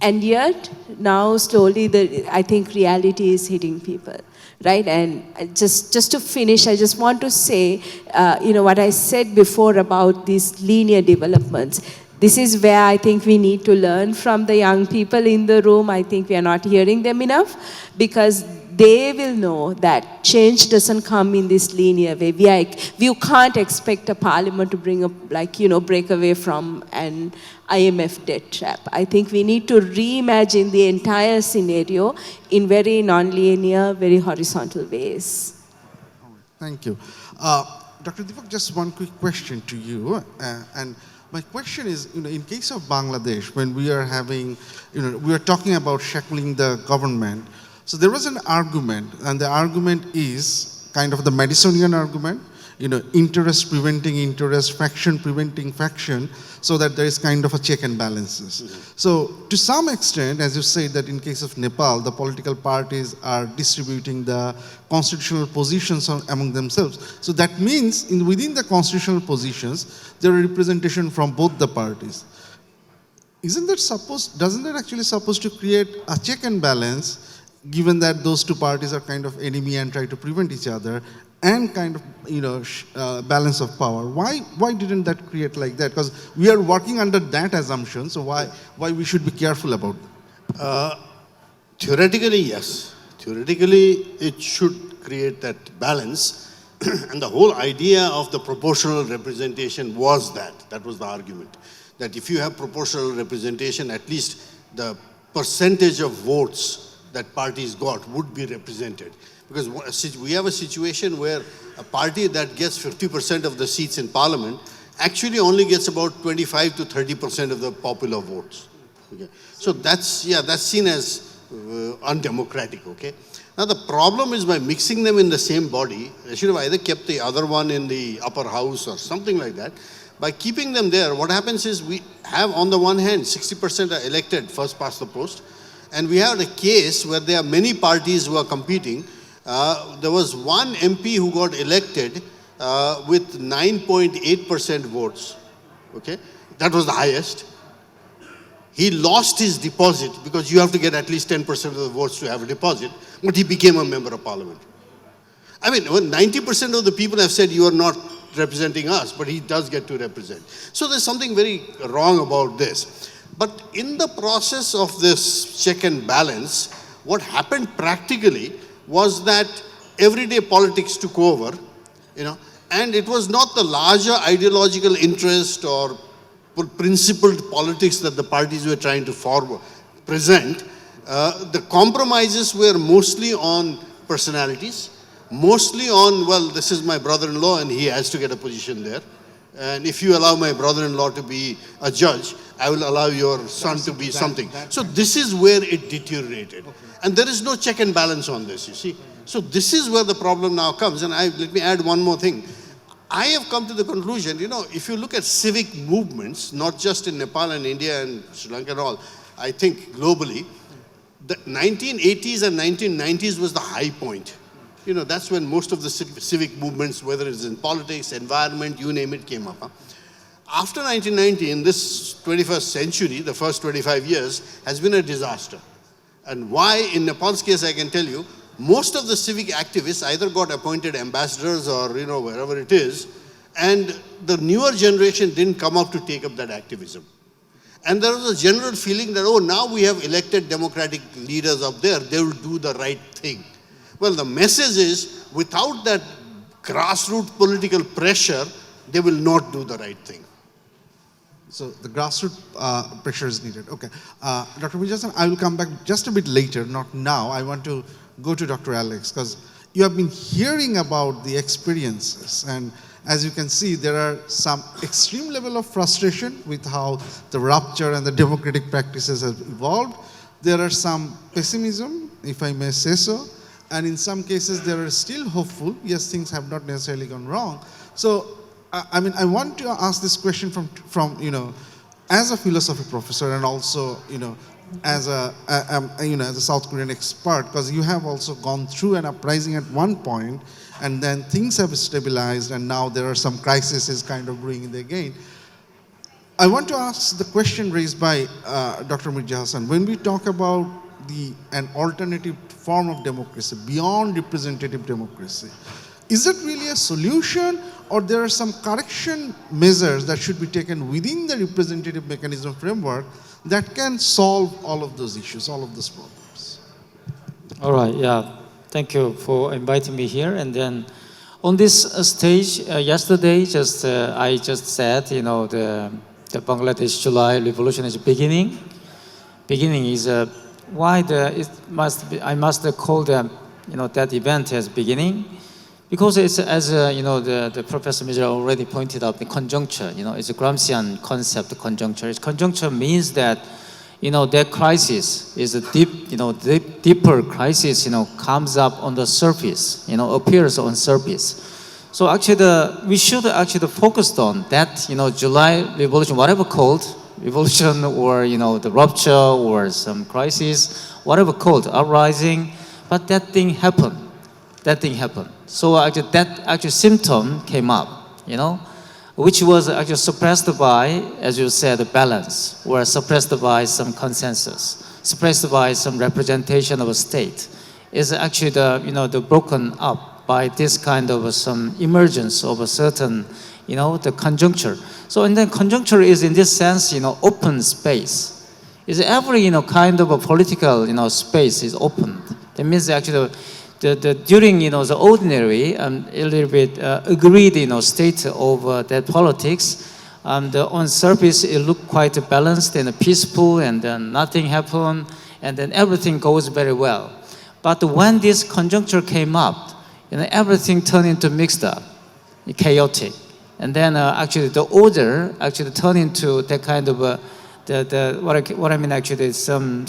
and yet now slowly I think reality is hitting people. Right, and just to finish, I just want to say, what I said before about these linear developments. This is where I think we need to learn from the young people in the room. I think we are not hearing them enough, because they will know that change doesn't come in this linear way. You can't expect a parliament to break away from an IMF debt trap. I think we need to reimagine the entire scenario in very non-linear, very horizontal ways. Thank you. Dr. Dipak, just one quick question to you. And my question is, in case of Bangladesh, when we are having, we are talking about shackling the government. So there was an argument, and the argument is kind of the Madisonian argument, interest preventing interest, faction preventing faction, so that there is kind of a check and balances. So to some extent, as you said, that in case of Nepal, the political parties are distributing the constitutional positions among themselves. So that means within the constitutional positions, there are representation from both the parties. Doesn't that actually supposed to create a check and balance, given that those two parties are kind of enemy and try to prevent each other, and kind of balance of power? Why didn't that create like that? Because we are working under that assumption, so why we should be careful about it? Theoretically, yes. Theoretically, it should create that balance. And the whole idea of the proportional representation was that was the argument. That if you have proportional representation, at least the percentage of votes that parties got would be represented. Because we have a situation where a party that gets 50% of the seats in parliament actually only gets about 25 to 30% of the popular votes. Okay. So that's seen as undemocratic, okay? Now the problem is, by mixing them in the same body, they should have either kept the other one in the upper house or something like that. By keeping them there, what happens is we have, on the one hand, 60% are elected first past the post, and we have a case where there are many parties who are competing. There was one MP who got elected with 9.8% votes, okay? That was the highest. He lost his deposit, because you have to get at least 10% of the votes to have a deposit, but he became a member of parliament. I mean, when 90% of the people have said you are not representing us, but he does get to represent. So there's something very wrong about this. But in the process of this check and balance, what happened practically was that everyday politics took over, and it was not the larger ideological interest or principled politics that the parties were trying to present. The compromises were mostly on personalities, mostly on, well, this is my brother-in-law and he has to get a position there. And if you allow my brother-in-law to be a judge, I will allow your son to be something. So this is where it deteriorated. Okay. And there is no check and balance on this, you see. So this is where the problem now comes. And let me add one more thing. I have come to the conclusion, if you look at civic movements, not just in Nepal and India and Sri Lanka and all, I think globally, the 1980s and 1990s was the high point. That's when most of the civic movements, whether it's in politics, environment, you name it, came up. After 1990, in this 21st century, the first 25 years, has been a disaster. And why, in Nepal's case, I can tell you, most of the civic activists either got appointed ambassadors or, wherever it is, and the newer generation didn't come up to take up that activism. And there was a general feeling that, now we have elected democratic leaders up there, they will do the right thing. Well, the message is, without that grassroots political pressure, they will not do the right thing. So the grassroots pressure is needed. Okay. Dr. Mirza, I will come back just a bit later, not now. I want to go to Dr. Alex, because you have been hearing about the experiences. And as you can see, there are some extreme level of frustration with how the rupture and the democratic practices have evolved. There are some pessimism, if I may say so. And in some cases, they are still hopeful. Yes, things have not necessarily gone wrong. So, I want to ask this question from as a philosophy professor, and also, as a South Korean expert, because you have also gone through an uprising at one point, and then things have stabilized, and now there are some crises kind of brewing again. I want to ask the question raised by Dr. Mirza Hassan. When we talk about an alternative form of democracy beyond representative democracy, is it really a solution, or there are some correction measures that should be taken within the representative mechanism framework that can solve all of those issues, all of those problems? All right, yeah. Thank you for inviting me here. And then on this stage, yesterday, I just said, the Bangladesh July Revolution is beginning. Beginning is why I must call them, that event as beginning, because it's, as the Professor Mirza already pointed out, the conjuncture. It's a Gramscian concept. Conjuncture means that that crisis is a deeper crisis. Comes up on the surface. Appears on surface. So actually, we should actually focus on that, July revolution, whatever called, revolution or, the rupture or some crisis, whatever called, uprising, but that thing happened. That thing happened. So actually, that actual symptom came up, which was actually suppressed by, as you said, balance, or suppressed by some consensus, suppressed by some representation of a state, is actually the broken up by this kind of some emergence of a certain, the conjuncture. So, and then conjuncture is in this sense, open space. Is every, kind of a political, space is opened. That means actually during, the ordinary, a little bit agreed, state of that politics, on surface it looked quite balanced and peaceful, and then nothing happened, and then everything goes very well. But when this conjuncture came up, everything turned into mixed up, chaotic. And then actually the order actually turned into that kind of what I mean actually is some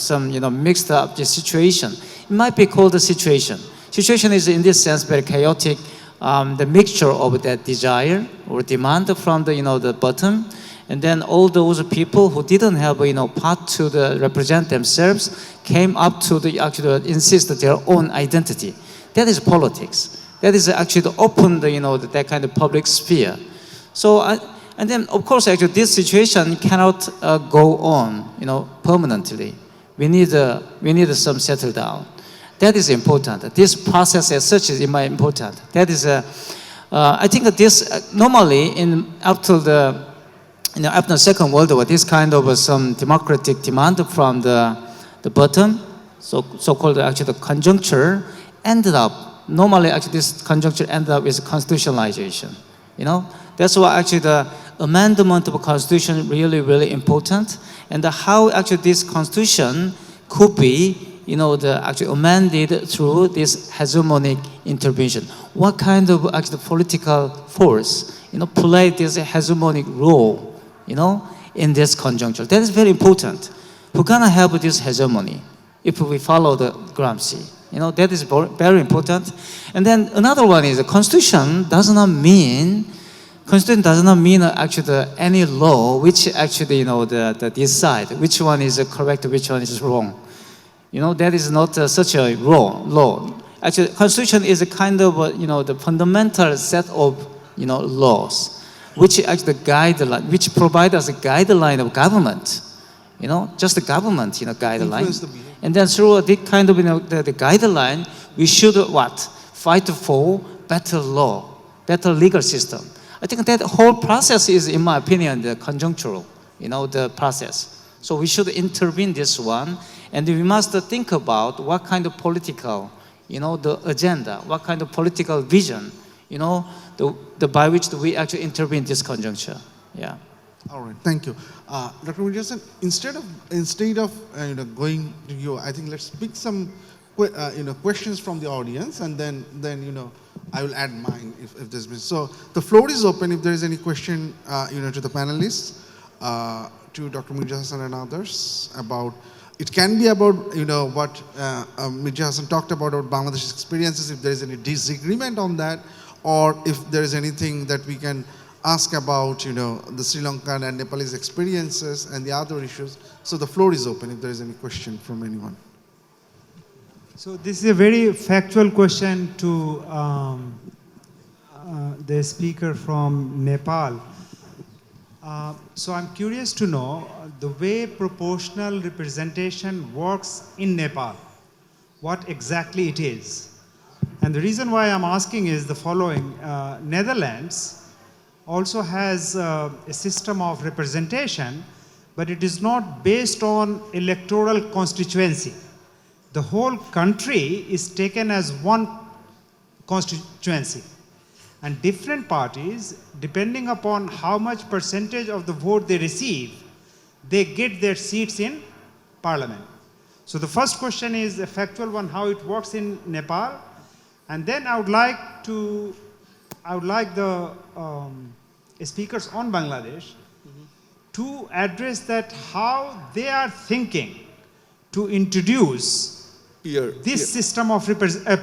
mixed up the situation. It might be called a situation. Situation is in this sense very chaotic. The mixture of that desire or demand from the bottom, and then all those people who didn't have part to represent themselves came up to actually insist their own identity. That is politics. That is actually to open that kind of public sphere. So and then of course actually this situation cannot go on permanently. We need some settle down. That is important. This process as such is important. That is I think that this normally after the Second World War, this kind of some democratic demand from the bottom, so-called actually the conjuncture, ended up, normally actually this conjuncture ended up with constitutionalization. That's why actually the amendment of a constitution really, really important, and how actually this constitution could be actually amended through this hegemonic intervention. What kind of actually political force, played this hegemonic role, in this conjuncture? That is very important. We're gonna have this hegemony if we follow the Gramsci. That is very important. And then another one is the Constitution does not mean actually any law which actually the decide which one is correct, which one is wrong. That is not such a law. Actually, Constitution is a kind of the fundamental set of laws, which actually which provide us a guideline of government. Just the government guideline. And then through this kind of the guideline, we should fight for better law, better legal system. I think that whole process is, in my opinion, the conjunctural, the process. So we should intervene this one, and we must think about what kind of political, the agenda, what kind of political vision, by which we actually intervene this conjuncture. Yeah. All right, thank you. Dr. Mirza, instead of going to you, I think let's pick some questions from the audience, and then I will add mine if there's been. So the floor is open if there is any question to the panelists, to Dr. Mirza and others about. It can be about what Mirza Hassan talked about Bangladesh's experiences. If there is any disagreement on that, or if there is anything that we can ask about the Sri Lankan and Nepalese experiences and the other issues. So the floor is open if there is any question from anyone. So this is a very factual question to the speaker from Nepal. So I'm curious to know the way proportional representation works in Nepal, what exactly it is. And the reason why I'm asking is the following. Netherlands also has a system of representation, but it is not based on electoral constituency. The whole country is taken as one constituency. And different parties, depending upon how much percentage of the vote they receive, they get their seats in parliament. So the first question is a factual one, how it works in Nepal. And then I would like the speakers on Bangladesh to address that how they are thinking to introduce Here. This system of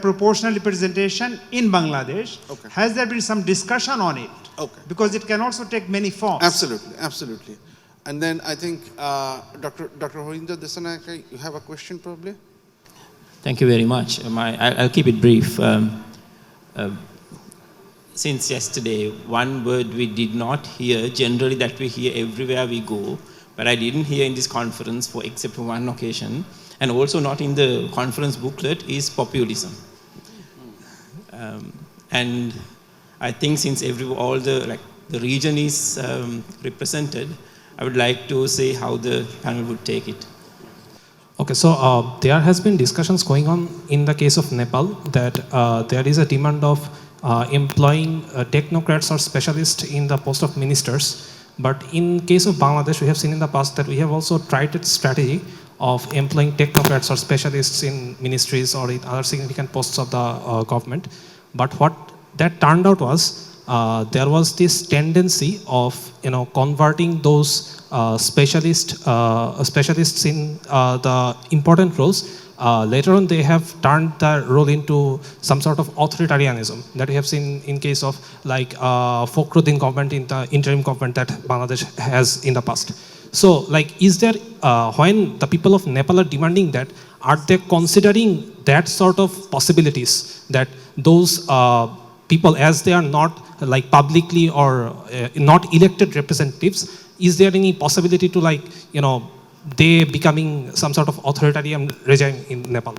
proportional representation in Bangladesh, Okay. has there been some discussion on it? Okay. Because it can also take many forms. Absolutely, absolutely. And then I think Dr. Horinder Desanayake, you have a question probably? Thank you very much. I'll keep it brief. Since yesterday, one word we did not hear, generally that we hear everywhere we go, but I didn't hear in this conference except for one occasion, and also not in the conference booklet, is populism. And I think since all the region is represented, I would like to say how the panel would take it. Okay, so there has been discussions going on in the case of Nepal that there is a demand of employing technocrats or specialists in the post of ministers. But in case of Bangladesh, we have seen in the past that we have also tried its strategy of employing technocrats or specialists in ministries or in other significant posts of the government. But what that turned out was there was this tendency of converting those specialists in the important roles. Later on, they have turned the role into some sort of authoritarianism that we have seen in case of Fakhruddin government in the interim government that Bangladesh has in the past. So, is there, when the people of Nepal are demanding that, are they considering that sort of possibilities that those people, as they are not publicly or not elected representatives, is there any possibility to they becoming some sort of authoritarian regime in Nepal?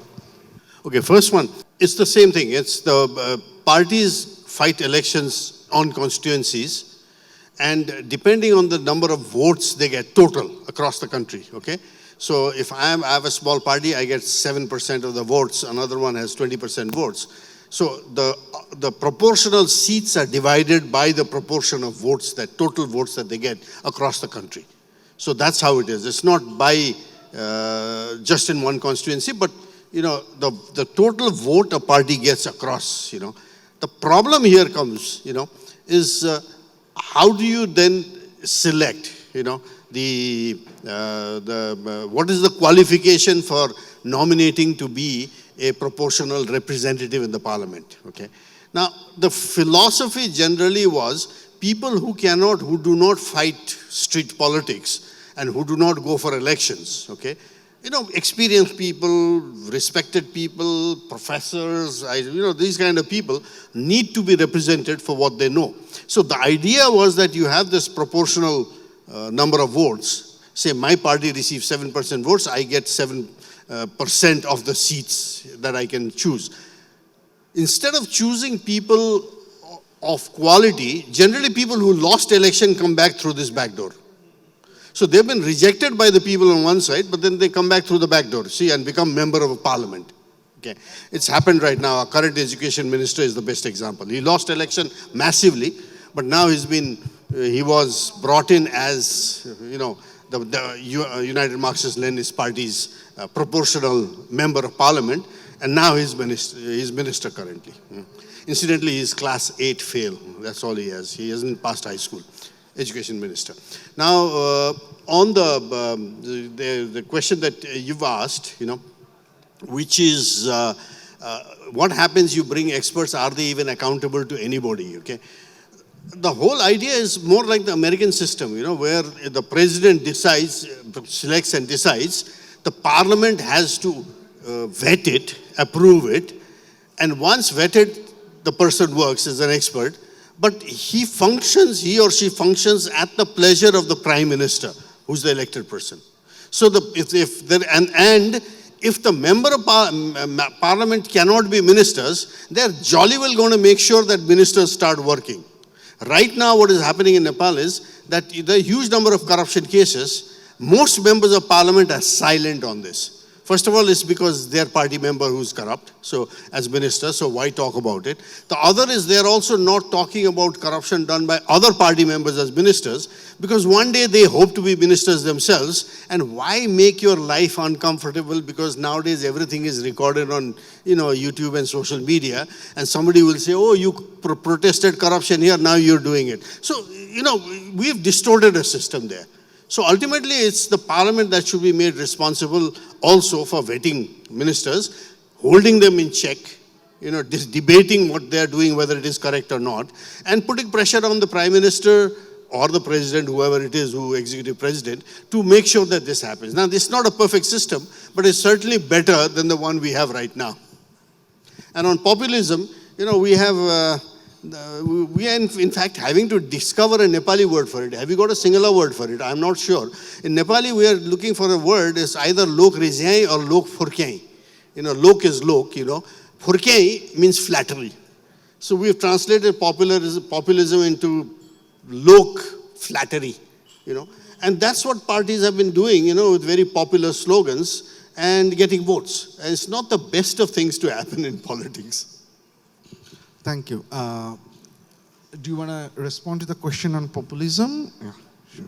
Okay, first one, it's the same thing. It's the parties fight elections on constituencies, and depending on the number of votes they get total across the country, okay? So if I have a small party, I get 7% of the votes, another one has 20% votes. So the proportional seats are divided by the proportion of votes, that total votes that they get across the country. So that's how it is. It's not by just in one constituency, but the total vote a party gets across. The problem here comes, is how do you then select? What is the qualification for nominating to be a proportional representative in the parliament? Okay. Now the philosophy generally was, people who do not fight street politics and who do not go for elections, okay? Experienced people, respected people, professors, these kind of people need to be represented for what they know. So the idea was that you have this proportional number of votes. Say my party receives 7% votes, I get 7% of the seats that I can choose. Instead of choosing people of quality, generally people who lost election come back through this back door. So they've been rejected by the people on one side, but then they come back through the back door, and become member of a parliament. Okay, it's happened right now. Our current education minister is the best example. He lost election massively, but now he was brought in as, the United Marxist-Leninist Party's proportional member of parliament, and now he's minister currently. Incidentally, he's class 8 fail. That's all he has. He hasn't passed high school. Education minister. Now, on the question that you've asked, which is what happens? You bring experts. Are they even accountable to anybody? Okay. The whole idea is more like the American system, where the president selects and decides. The parliament has to vet it, approve it, and once vetted, the person works as an expert. But he or she functions at the pleasure of the prime minister, who's the elected person. So if the member of parliament cannot be ministers, they're jolly well going to make sure that ministers start working. Right now, what is happening in Nepal is that the huge number of corruption cases, most members of parliament are silent on this. First of all, it's because their party member who's corrupt, so as minister, so why talk about it? The other is they're also not talking about corruption done by other party members as ministers, because one day they hope to be ministers themselves, and why make your life uncomfortable? Because nowadays everything is recorded on YouTube and social media, and somebody will say, oh, you protested corruption here, now you're doing it. So, we've distorted a system there. So ultimately, it's the parliament that should be made responsible also for vetting ministers. holding them in check, debating what they're doing, whether it is correct or not, and putting pressure on the Prime Minister or the President, whoever it is, executive president, to make sure that this happens. Now, this is not a perfect system, but it's certainly better than the one we have right now. And on populism, we are in fact having to discover a Nepali word for it. Have you got a singular word for it? I'm not sure. In Nepali, we are looking for a word. It's either lok rizyain or lok furkyain. Lok is lok, Furkyain means flattery. So we've translated populism into lok flattery, And that's what parties have been doing, with very popular slogans and getting votes. And it's not the best of things to happen in politics. Thank you. Do you want to respond to the question on populism? Yeah, sure.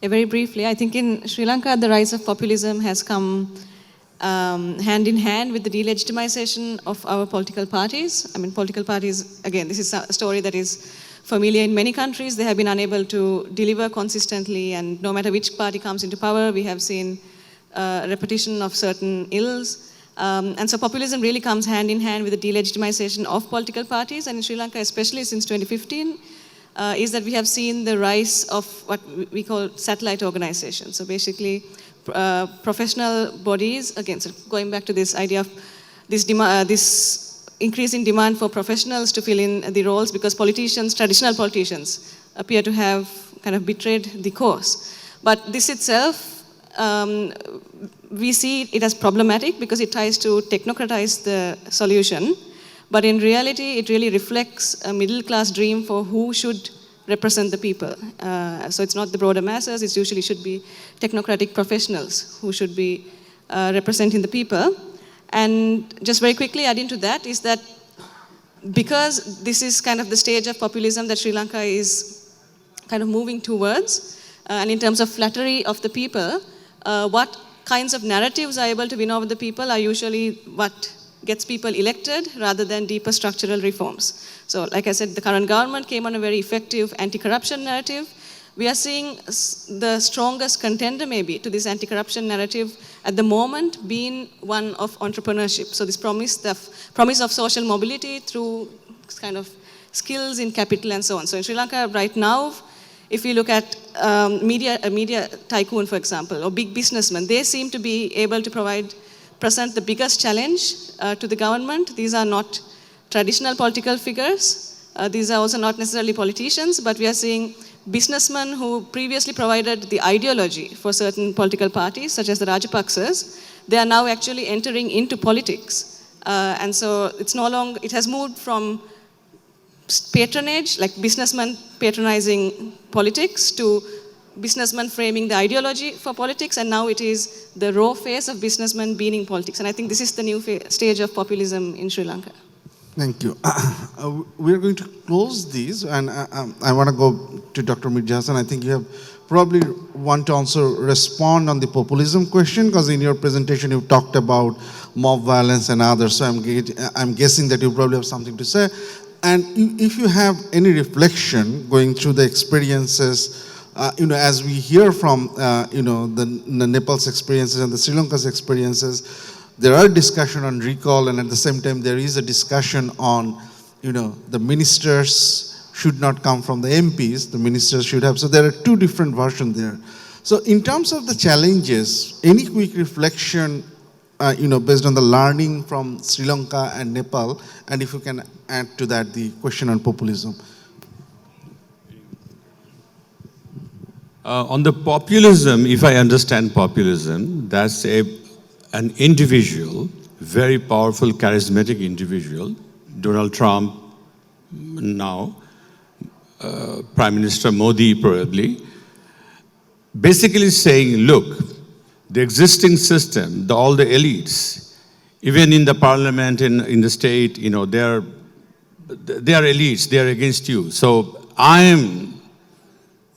Very briefly, I think in Sri Lanka, the rise of populism has come hand in hand with the delegitimization of our political parties. I mean, political parties, again, this is a story that is familiar in many countries. They have been unable to deliver consistently, and no matter which party comes into power, we have seen repetition of certain ills. And so populism really comes hand in hand with the delegitimization of political parties, and in Sri Lanka, especially since 2015, is that we have seen the rise of what we call satellite organizations. So basically, professional bodies, again, so going back to this idea of this increase in demand for professionals to fill in the roles, because politicians, traditional politicians, appear to have kind of betrayed the cause. But this itself, we see it as problematic because it tries to technocratize the solution. But in reality, it really reflects a middle-class dream for who should represent the people. So it's not the broader masses, it usually should be technocratic professionals who should be representing the people. And just very quickly adding to that is that because this is kind of the stage of populism that Sri Lanka is kind of moving towards, and in terms of flattery of the people, what kinds of narratives are able to win over the people are usually what gets people elected rather than deeper structural reforms. So like I said, the current government came on a very effective anti-corruption narrative. We are seeing the strongest contender maybe to this anti-corruption narrative at the moment being one of entrepreneurship. So this promise of social mobility through kind of skills in capital and so on. So in Sri Lanka right now, if you look at a media tycoon, for example, or big businessmen, they seem to be able to present the biggest challenge to the government. These are not traditional political figures. These are also not necessarily politicians, but we are seeing businessmen who previously provided the ideology for certain political parties, such as the Rajapaksas. They are now actually entering into politics. And so it's no longer, it has moved from patronage, like businessmen patronizing politics, to businessmen framing the ideology for politics, and now it is the raw face of businessmen being in politics. And I think this is the new stage of populism in Sri Lanka. Thank you. We're going to close these, and I want to go to Dr. Mirza Hassan. I think you have probably want to also respond on the populism question, because in your presentation you talked about mob violence and others, so I'm guessing that you probably have something to say. And if you have any reflection going through the experiences, as we hear from, the Nepal's experiences and the Sri Lanka's experiences, there are discussion on recall, and at the same time there is a discussion on, the ministers should not come from the MPs, the ministers should have, so there are two different versions there. So in terms of the challenges, any quick reflection, based on the learning from Sri Lanka and Nepal, and if you can add to that the question on populism. On the populism, if I understand populism, that's an individual, very powerful, charismatic individual, Donald Trump now, Prime Minister Modi probably, basically saying, look, the existing system, all the elites, even in the parliament, in the state, they are elites, they are against you. So I am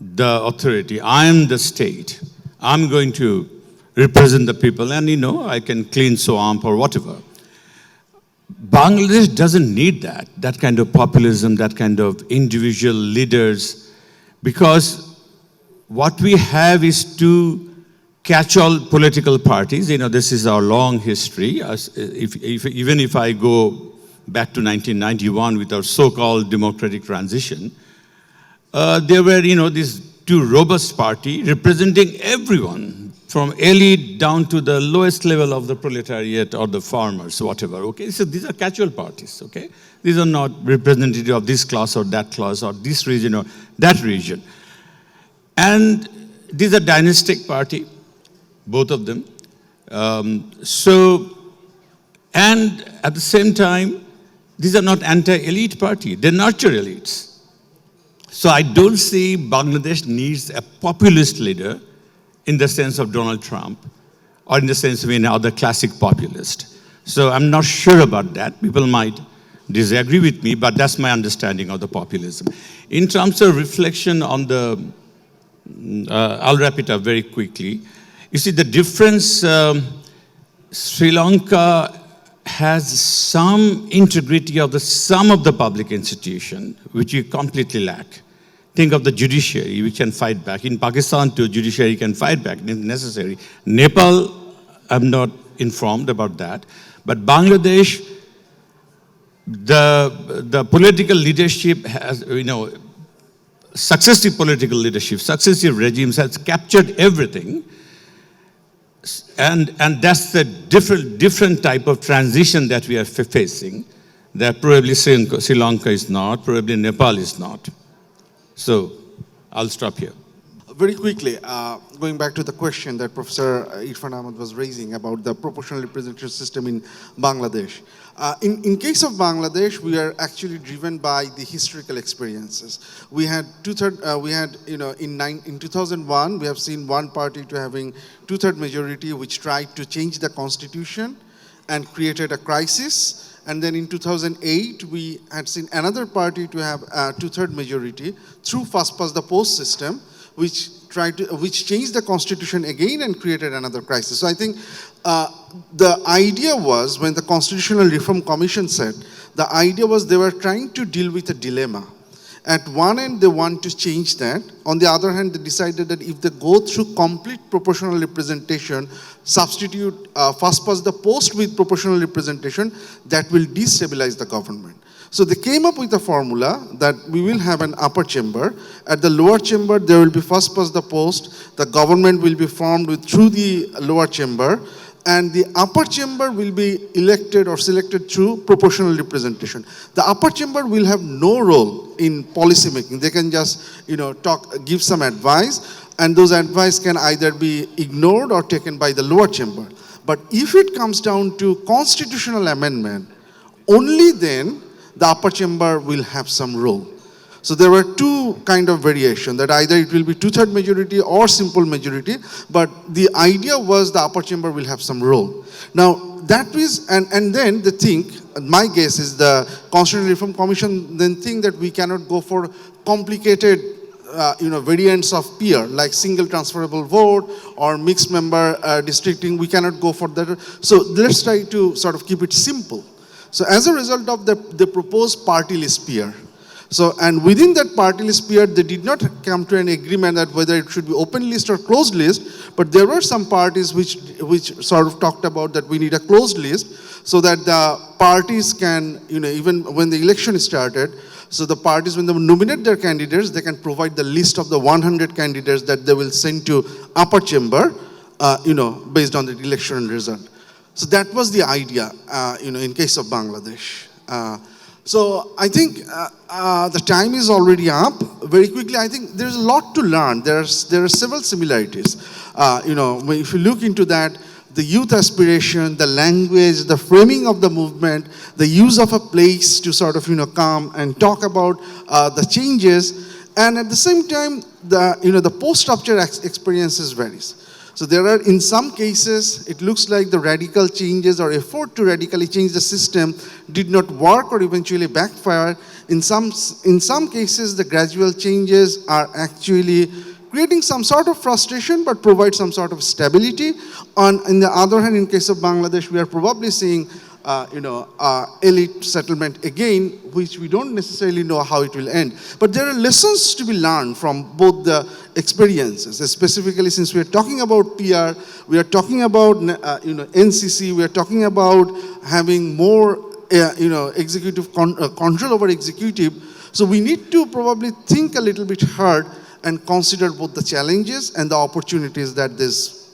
the authority, I am the state, I'm going to represent the people, and I can clean swamp or whatever. Bangladesh doesn't need that kind of populism, that kind of individual leaders, because what we have is two catch-all political parties. You know, this is our long history. Even if I go back to 1991 with our so-called democratic transition, there were, you know, these two robust parties representing everyone, from elite down to the lowest level of the proletariat or the farmers, whatever, okay? So these are catch-all parties, okay? These are not representative of this class or that class or this region or that region. And these are dynastic party, both of them. And at the same time, these are not anti-elite party, they nurture elites. So I don't see Bangladesh needs a populist leader in the sense of Donald Trump or in the sense of any other classic populist. So I'm not sure about that. People might disagree with me, but that's my understanding of the populism. In terms of reflection on the, I'll wrap it up very quickly. You see the difference, Sri Lanka has some integrity of some of the public institution, which we completely lack. Think of the judiciary, which can fight back. In Pakistan too, judiciary can fight back if necessary. Nepal, I'm not informed about that. But Bangladesh, the political leadership has, you know, successive political leadership, successive regimes has captured everything. And that's the different type of transition that we are facing, that probably Sri Lanka is not, probably Nepal is not. So I'll stop here. Very quickly, going back to the question that Professor Irfan Ahmad was raising about the proportional representation system in Bangladesh. In case of Bangladesh, we are actually driven by the historical experiences. We had in 2001, we have seen one party to having two-third majority, which tried to change the constitution and created a crisis. And then in 2008, we had seen another party to have a two-third majority through first-past-the-post system, which changed the constitution again and created another crisis. So I think the idea was, when the Constitutional Reform Commission said, the idea was they were trying to deal with a dilemma. At one end, they want to change that. On the other hand, they decided that if they go through complete proportional representation, substitute first-past-the-post with proportional representation, that will destabilize the government. So they came up with a formula that we will have an upper chamber. At the lower chamber, there will be first-past-the-post. The government will be formed through the lower chamber. And the upper chamber will be elected or selected through proportional representation. The upper chamber will have no role in policy making. They can just, give some advice, and those advice can either be ignored or taken by the lower chamber. But if it comes down to constitutional amendment, only then the upper chamber will have some role. So there were two kind of variation, that either it will be two-third majority or simple majority, but the idea was the upper chamber will have some role. Now that is, and then they think, my guess is the Constitutional Reform Commission then think that we cannot go for complicated variants of peer, like single transferable vote or mixed member districting. We cannot go for that. So let's try to sort of keep it simple. So as a result of the proposed party list peer, so, and within that party list peer, they did not come to an agreement that whether it should be open list or closed list, but there were some parties which sort of talked about that we need a closed list, so that the parties can, even when the election started, so the parties, when they nominate their candidates, they can provide the list of the 100 candidates that they will send to upper chamber, based on the election result. So that was the idea, in case of Bangladesh. So I think the time is already up. Very quickly, I think there's a lot to learn. There are several similarities. If you look into that, the youth aspiration, the language, the framing of the movement, the use of a place to sort of come and talk about the changes, and at the same time, the post-rupture experiences varies. So there are, in some cases, it looks like the radical changes or effort to radically change the system did not work or eventually backfire. In some cases, the gradual changes are actually creating some sort of frustration but provide some sort of stability. On the other hand, in case of Bangladesh, we are probably seeing elite settlement again, which we don't necessarily know how it will end. But there are lessons to be learned from both the experiences, specifically since we are talking about PR, we are talking about NCC, we are talking about having more executive control over executive. So we need to probably think a little bit hard and consider both the challenges and the opportunities that this,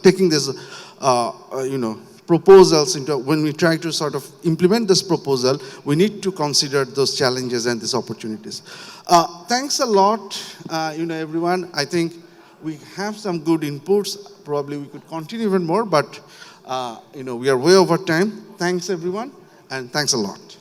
taking this, proposals into, when we try to sort of implement this proposal, we need to consider those challenges and these opportunities. Thanks a lot, everyone. I think we have some good inputs. Probably we could continue even more, but we are way over time. Thanks, everyone, and thanks a lot.